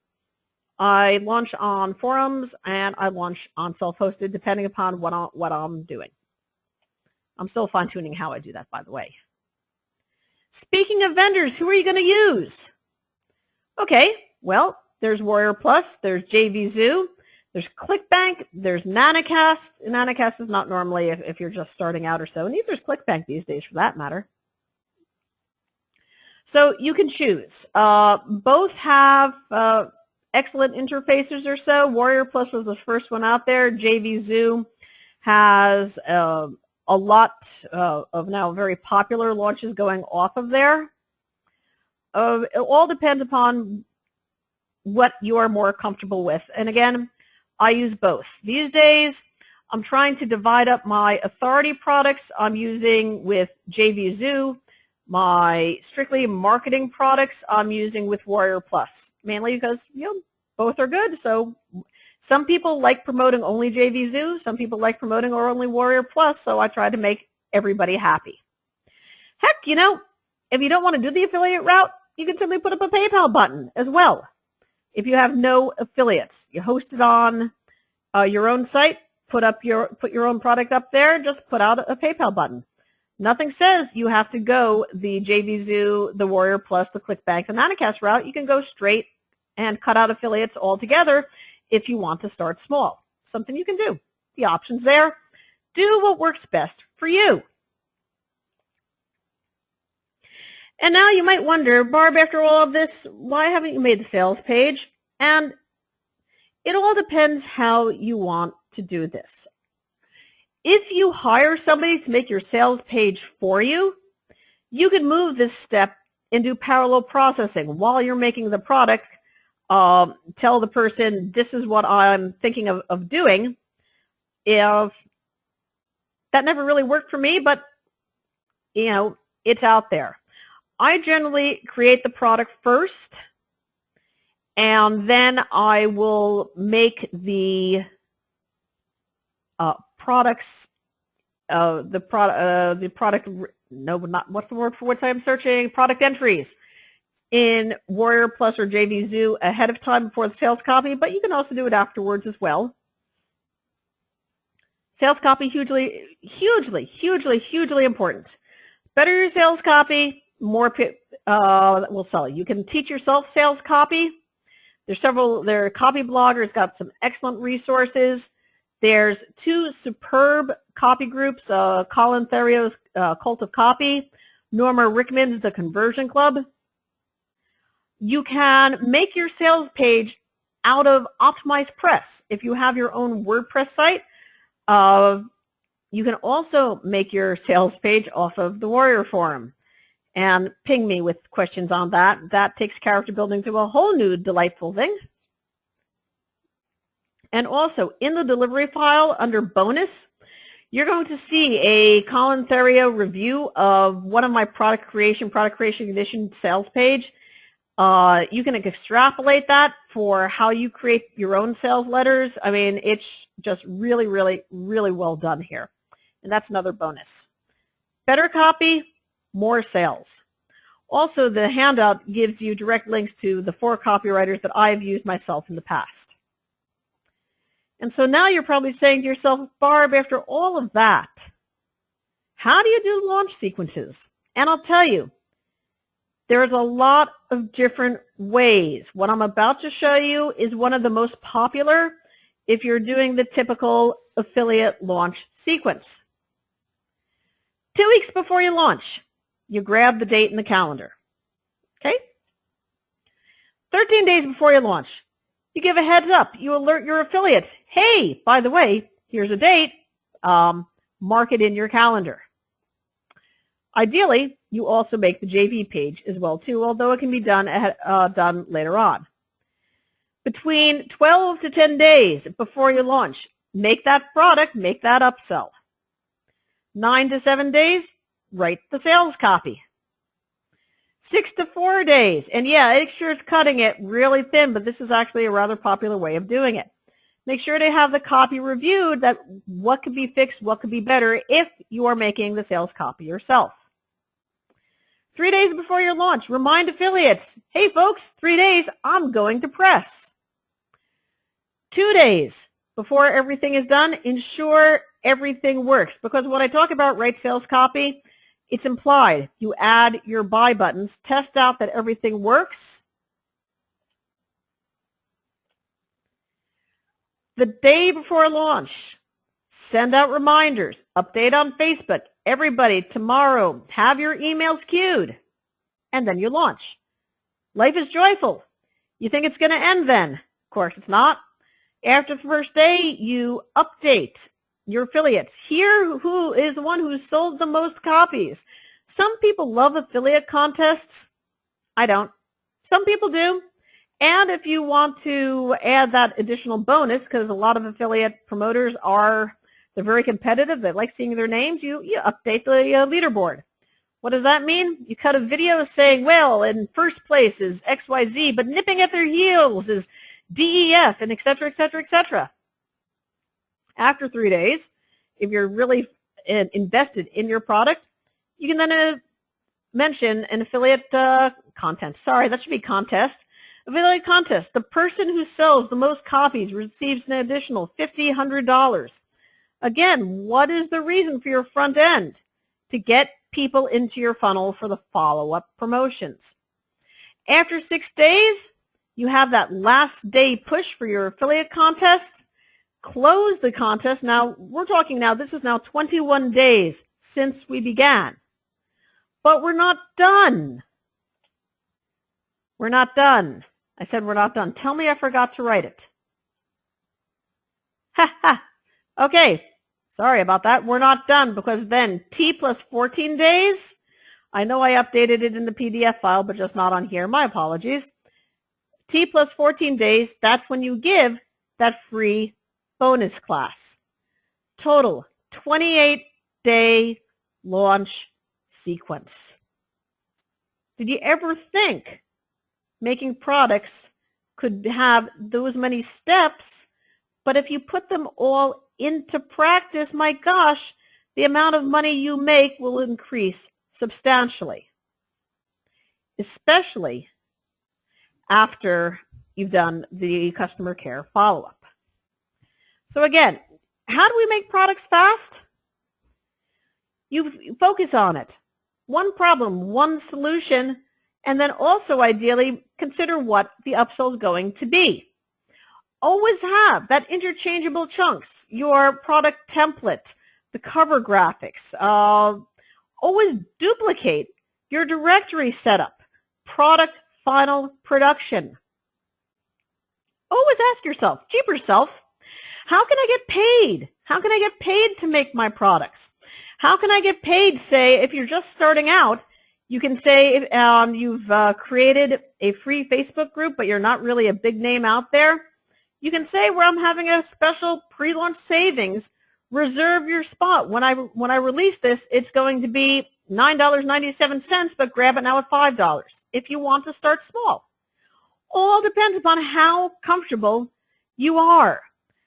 I launch on forums and I launch on self-hosted depending upon what I'm doing. I'm still fine-tuning how I do that, by the way. Speaking of vendors, who are you going to use? Okay, well, there's Warrior Plus, there's JVZoo, there's ClickBank, there's Nanocast. Nanocast is not normally if you're just starting out or so, and neither is ClickBank these days for that matter. So you can choose. Both have excellent interfaces or so. Warrior Plus was the first one out there. JVZoo has a lot of now very popular launches going off of there. It all depends upon what you are more comfortable with. And again, I use both. These days, I'm trying to divide up my authority products I'm using with JVZoo. My strictly marketing products I'm using with Warrior Plus, mainly because, both are good. So some people like promoting only JVZoo. Some people like promoting only Warrior Plus. So I try to make everybody happy. Heck, if you don't want to do the affiliate route, you can simply put up a PayPal button as well. If you have no affiliates, you host it on your own site, put your own product up there, just put out a PayPal button. Nothing says you have to go the JVZoo, the Warrior Plus, the ClickBank, the Nanocast route. You can go straight and cut out affiliates altogether if you want to start small. Something you can do. The option's there. Do what works best for you. And now you might wonder, Barb, after all of this, why haven't you made the sales page? And it all depends how you want to do this. If you hire somebody to make your sales page for you, you can move this step and do parallel processing while you're making the product. Tell the person, this is what I'm thinking of doing. If that never really worked for me, but it's out there. I generally create the product first, and then I will make the products, product entries in Warrior Plus or JVZoo ahead of time before the sales copy, but you can also do it afterwards as well. Sales copy, hugely important. Better your sales copy, more will sell. You can teach yourself sales copy. There are copy bloggers, got some excellent resources. There's 2 superb copy groups, Colin Therio's Cult of Copy, Norma Rickman's The Conversion Club. You can make your sales page out of Optimized Press. If you have your own WordPress site, you can also make your sales page off of the Warrior Forum. And ping me with questions on that. That takes character building to a whole new delightful thing. And also, in the delivery file under bonus, you're going to see a Colin Therio review of one of my product creation edition sales page. You can extrapolate that for how you create your own sales letters. I mean, it's just really, really, really well done here. And that's another bonus. Better copy, more sales. Also, the handout gives you direct links to the 4 copywriters that I've used myself in the past. And so now you're probably saying to yourself, Barb, after all of that, how do you do launch sequences? And I'll tell you, there's a lot of different ways. What I'm about to show you is one of the most popular if you're doing the typical affiliate launch sequence. 2 weeks before you launch, you grab the date in the calendar. Okay? 13 days before you launch, you give a heads up. You alert your affiliates. Hey, by the way, here's a date. Mark it in your calendar. Ideally, you also make the JV page as well too, although it can be done later on. Between 12 to 10 days before you launch, make that product, make that upsell. 9 to 7 days, write the sales copy. 6 to 4 days, and yeah, make sure it's cutting it really thin, but this is actually a rather popular way of doing it. Make sure to have the copy reviewed, that what could be fixed, what could be better if you are making the sales copy yourself. 3 days before your launch, remind affiliates, hey folks, 3 days, I'm going to press. 2 days before everything is done, ensure everything works, because when I talk about write sales copy, it's implied. You add your buy buttons, test out that everything works. The day before launch, send out reminders, update on Facebook. Everybody, tomorrow, have your emails queued. And then you launch. Life is joyful. You think it's going to end then? Of course it's not. After the first day, you update your affiliates. Here, who is the one who sold the most copies? Some people love affiliate contests. I don't. Some people do. And if you want to add that additional bonus, because a lot of affiliate promoters are They're very competitive. They like seeing their names. You update the leaderboard. What does that mean? You cut a video saying, well, in first place is XYZ, but nipping at their heels is DEF, and et cetera, et cetera, et cetera. After 3 days, if you're really invested in your product, you can then mention an affiliate content. Sorry, that should be contest. Affiliate contest. The person who sells the most copies receives an additional $50, $100. Again, what is the reason for your front end? To get people into your funnel for the follow-up promotions. After 6 days, you have that last day push for your affiliate contest. Close the contest. Now, we're talking now, this is now 21 days since we began. But we're not done. We're not done. I said we're not done. Tell me I forgot to write it. Ha ha. Okay. Sorry about that. We're not done, because then T plus 14 days. I know I updated it in the PDF file, but just not on here. My apologies. T plus 14 days, that's when you give that free bonus class. Total 28-day launch sequence. Did you ever think making products could have those many steps? But if you put them all into practice, my gosh, the amount of money you make will increase substantially, especially after you've done the customer care follow-up. So again, how do we make products fast? You focus on it. One problem, one solution, and then also ideally consider what the upsell is going to be. Always have that interchangeable chunks, your product template, the cover graphics. Always duplicate your directory setup, product final production. Always ask yourself, jeepers self, how can I get paid? How can I get paid to make my products? How can I get paid, say, if you're just starting out, you can say you've created a free Facebook group, but you're not really a big name out there. You can say, well, I'm having a special pre-launch savings. Reserve your spot. When I release this, it's going to be $9.97, but grab it now at $5 if you want to start small. All depends upon how comfortable you are.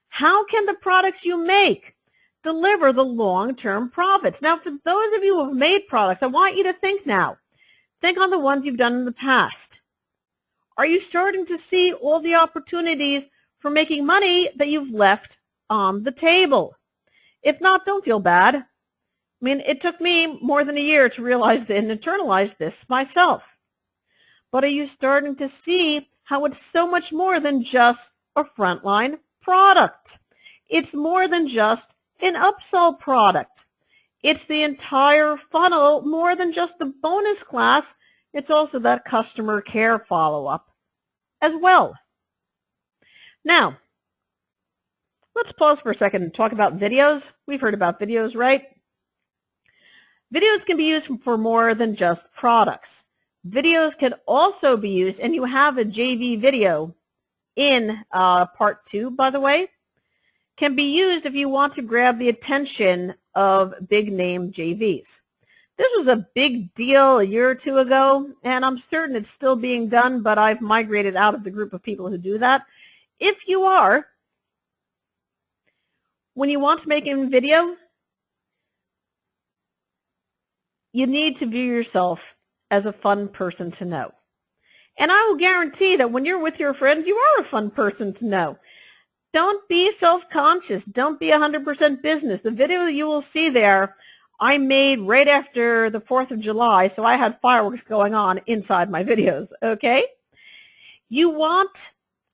How can the products you make deliver the long-term profits? Now, for those of you who have made products, I want you to think now. Think on the ones you've done in the past. Are you starting to see all the opportunities for making money that you've left on the table? If not, don't feel bad. I mean, it took me more than a year to realize and internalize this myself. But are you starting to see how it's so much more than just a frontline product? It's more than just an upsell product. It's the entire funnel, more than just the bonus class. It's also that customer care follow-up as well. Now, let's pause for a second and talk about videos. We've heard about videos, right? Videos can be used for more than just products. Videos can also be used, and you have a JV video in part 2, by the way, can be used if you want to grab the attention of big name JVs. This was a big deal a year or two ago, and I'm certain it's still being done, but I've migrated out of the group of people who do that. If you are, when you want to make a video, you need to view yourself as a fun person to know. And I will guarantee that when you're with your friends, you are a fun person to know. Don't be self-conscious. Don't be 100% business. The video you will see there, I made right after the 4th of July, so I had fireworks going on inside my videos, okay? You want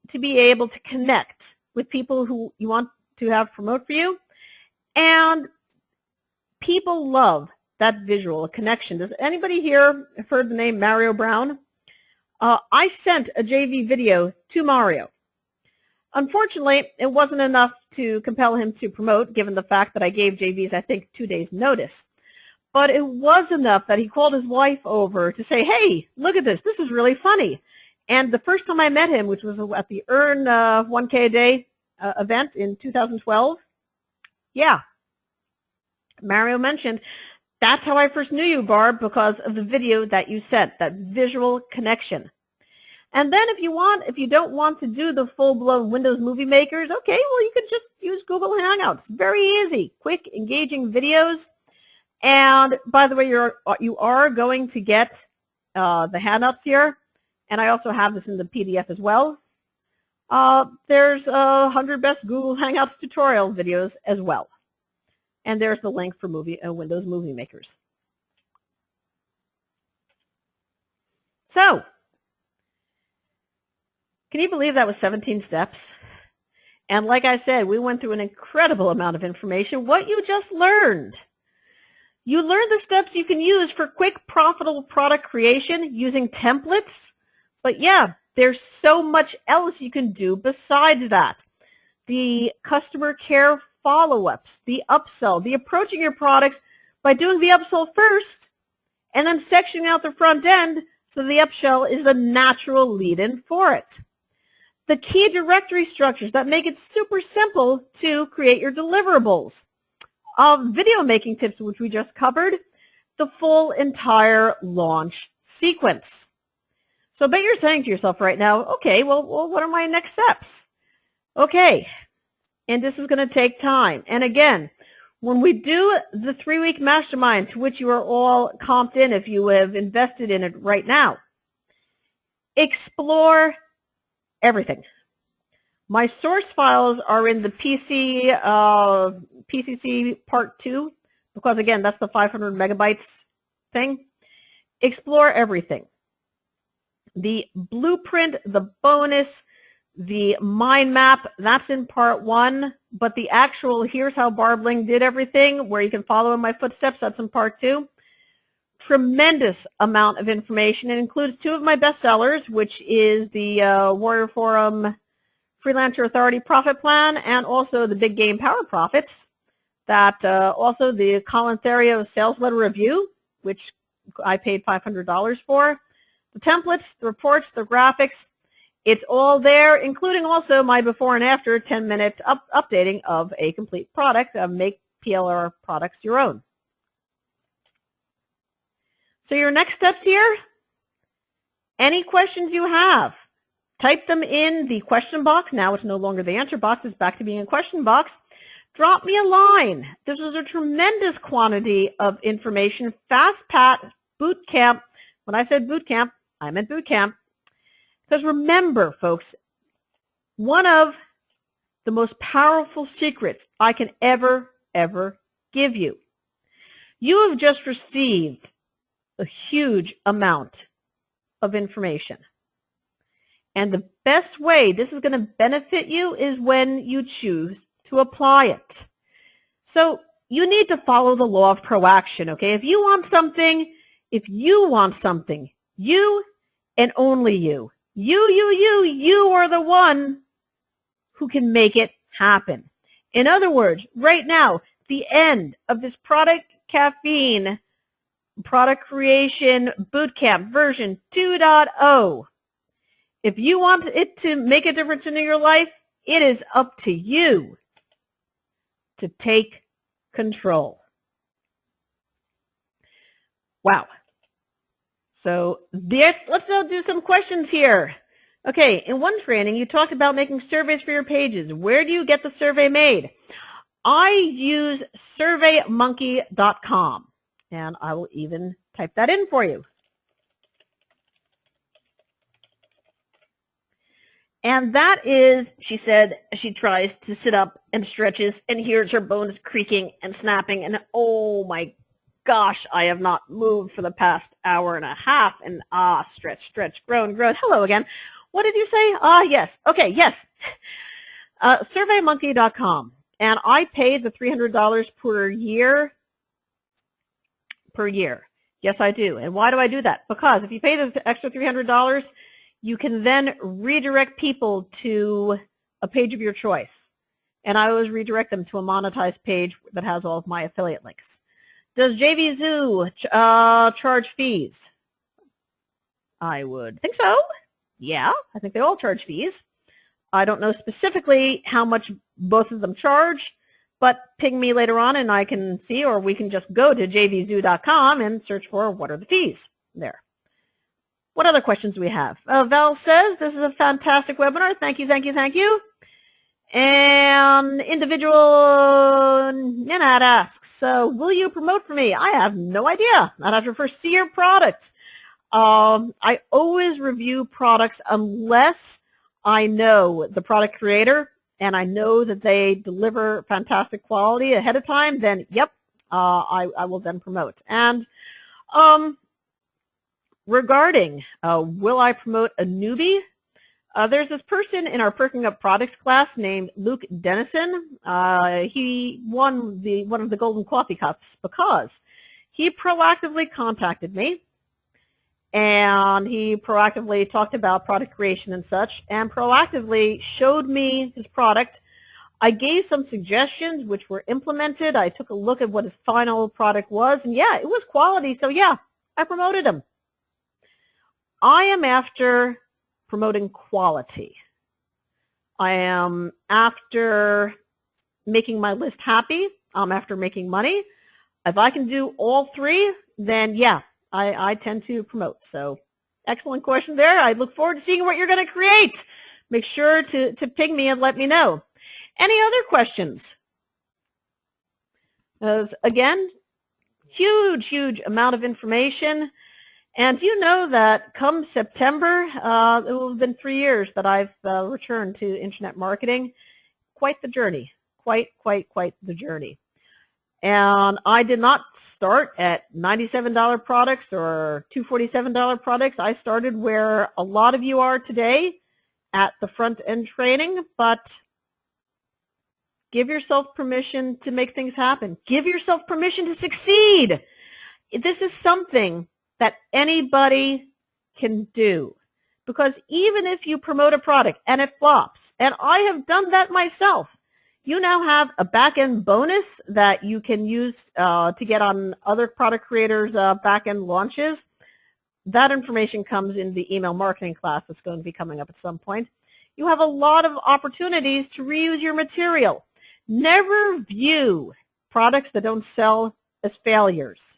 to be able to connect with people who you want to have promote for you, and people love that visual connection. Does anybody here have heard the name Mario Brown? I sent a JV video to Mario. Unfortunately, it wasn't enough to compel him to promote, given the fact that I gave JVs, I think, 2 days' notice. But it was enough that he called his wife over to say, hey, look at this. This is really funny. And the first time I met him, which was at the Earn 1K a Day event in 2012, yeah, Mario mentioned, that's how I first knew you, Barb, because of the video that you sent, that visual connection. And then if you don't want to do the full-blown Windows Movie Makers, okay, well, you can just use Google Hangouts. Very easy, quick, engaging videos. And by the way, you are going to get the handouts here, and I also have this in the PDF as well. There's 100 best Google Hangouts tutorial videos as well. And there's the link for Windows Movie Makers. So, can you believe that was 17 steps? And like I said, we went through an incredible amount of information. What you just learned. You learned the steps you can use for quick, profitable product creation using templates. But yeah, there's so much else you can do besides that. The customer care follow-ups, the upsell, the approaching your products by doing the upsell first and then sectioning out the front end so the upsell is the natural lead-in for it. The key directory structures that make it super simple to create your deliverables. Video making tips, which we just covered, the full entire launch sequence. So I bet you're saying to yourself right now, okay, well, what are my next steps? Okay, and this is going to take time. And again, when we do the 3-week mastermind, to which you are all comped in if you have invested in it right now, explore everything. My source files are in the PCC Part 2, because again, that's the 500 megabytes thing. Explore everything. The blueprint, the bonus, the mind map, that's in Part 1, but the actual here's how Barb Ling did everything, where you can follow in my footsteps, that's in Part 2. Tremendous amount of information. It includes 2 of my bestsellers, which is the Warrior Forum Freelancer Authority Profit Plan and also the Big Game Power Profits. That also the Colin Theriot Sales Letter Review, which I paid $500 for. The templates, the reports, the graphics, it's all there, including also my before and after 10-minute updating of a complete product. Make PLR products your own. So your next steps here, any questions you have, type them in the question box. Now it's no longer the answer box, it's back to being a question box. Drop me a line. This is a tremendous quantity of information. FastPat Bootcamp. When I said Bootcamp, I meant Bootcamp. Because remember, folks, one of the most powerful secrets I can ever give you. You have just received a huge amount of information. And the best way this is going to benefit you is when you choose to apply it. So you need to follow the law of proaction, okay? If you want something, you and only you are the one who can make it happen. In other words, right now, the end of this product caffeine product creation bootcamp version 2.0. If you want it to make a difference in your life, it is up to you to take control. Wow. So let's now do some questions here. Okay, in one training, you talked about making surveys for your pages. Where do you get the survey made? I use surveymonkey.com, and I will even type that in for you. And that is, she said, she tries to sit up and stretches and hears her bones creaking and snapping, and oh my gosh, I have not moved for the past hour and a half, and stretch, groan. Hello again. What did you say? Yes. Okay, yes. Surveymonkey.com. And I pay the $300 per year. Yes, I do. And why do I do that? Because if you pay the extra $300, you can then redirect people to a page of your choice. And I always redirect them to a monetized page that has all of my affiliate links. Does JVZoo charge fees? I would think so. Yeah, I think they all charge fees. I don't know specifically how much both of them charge, but ping me later on and I can see, or we can just go to jvzoo.com and search for what are the fees there. What other questions do we have? Val says, this is a fantastic webinar. Thank you, thank you, thank you. And individual Ninad asks, so will you promote for me? I have no idea. I'd have to first see your product. I always review products unless I know the product creator and I know that they deliver fantastic quality ahead of time, then yep, I will then promote. And regarding will I promote a newbie? There's this person in our Perking Up Products class named Luke Dennison. He won one of the Golden Coffee Cups because he proactively contacted me, and he proactively talked about product creation and such, and proactively showed me his product. I gave some suggestions which were implemented. I took a look at what his final product was, and yeah, it was quality, so yeah, I promoted him. I am after promoting quality. I am after making my list happy. I'm after making money. If I can do all three, then yeah, I tend to promote. So excellent question there. I look forward to seeing what you're going to create. Make sure to ping me and let me know. Any other questions? Again, huge amount of information. And you know that come September, it will have been 3 years that I've returned to internet marketing. Quite the journey, quite the journey. And I did not start at $97 products or $247 products. I started where a lot of you are today at the front end training, but give yourself permission to make things happen. Give yourself permission to succeed. This is something that anybody can do, because even if you promote a product and it flops, and I have done that myself, you now have a back-end bonus that you can use to get on other product creators' back-end launches. That information comes in the email marketing class that's going to be coming up at some point. You have a lot of opportunities to reuse your material. Never view products that don't sell as failures.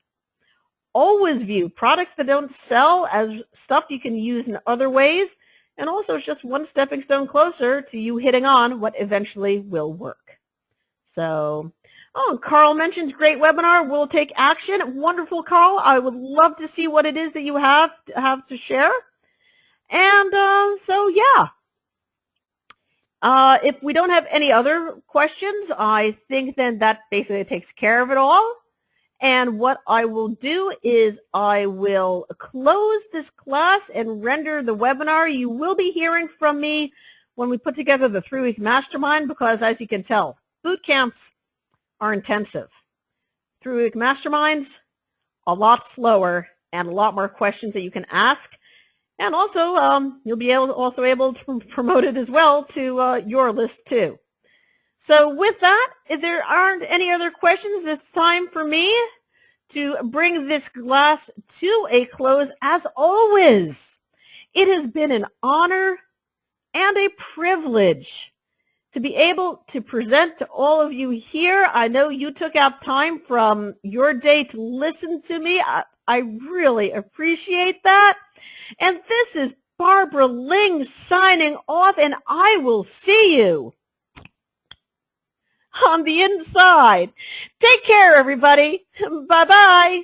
Always view products that don't sell as stuff you can use in other ways, and also it's just one stepping stone closer to you hitting on what eventually will work. So, oh, Carl mentioned great webinar, We'll Take Action. Wonderful, Carl. I would love to see what it is that you have to share. And so, yeah. If we don't have any other questions, I think then that basically takes care of it all. And what I will do is I will close this class and render the webinar. You will be hearing from me when we put together the 3-week mastermind, because as you can tell, boot camps are intensive. 3-week masterminds, a lot slower and a lot more questions that you can ask. And also, you'll be able to promote it as well to your list too. So with that, if there aren't any other questions, it's time for me to bring this class to a close. As always, it has been an honor and a privilege to be able to present to all of you here. I know you took out time from your day to listen to me. I really appreciate that. And this is Barbara Ling signing off, and I will see you on the inside. Take care, everybody. Bye-bye.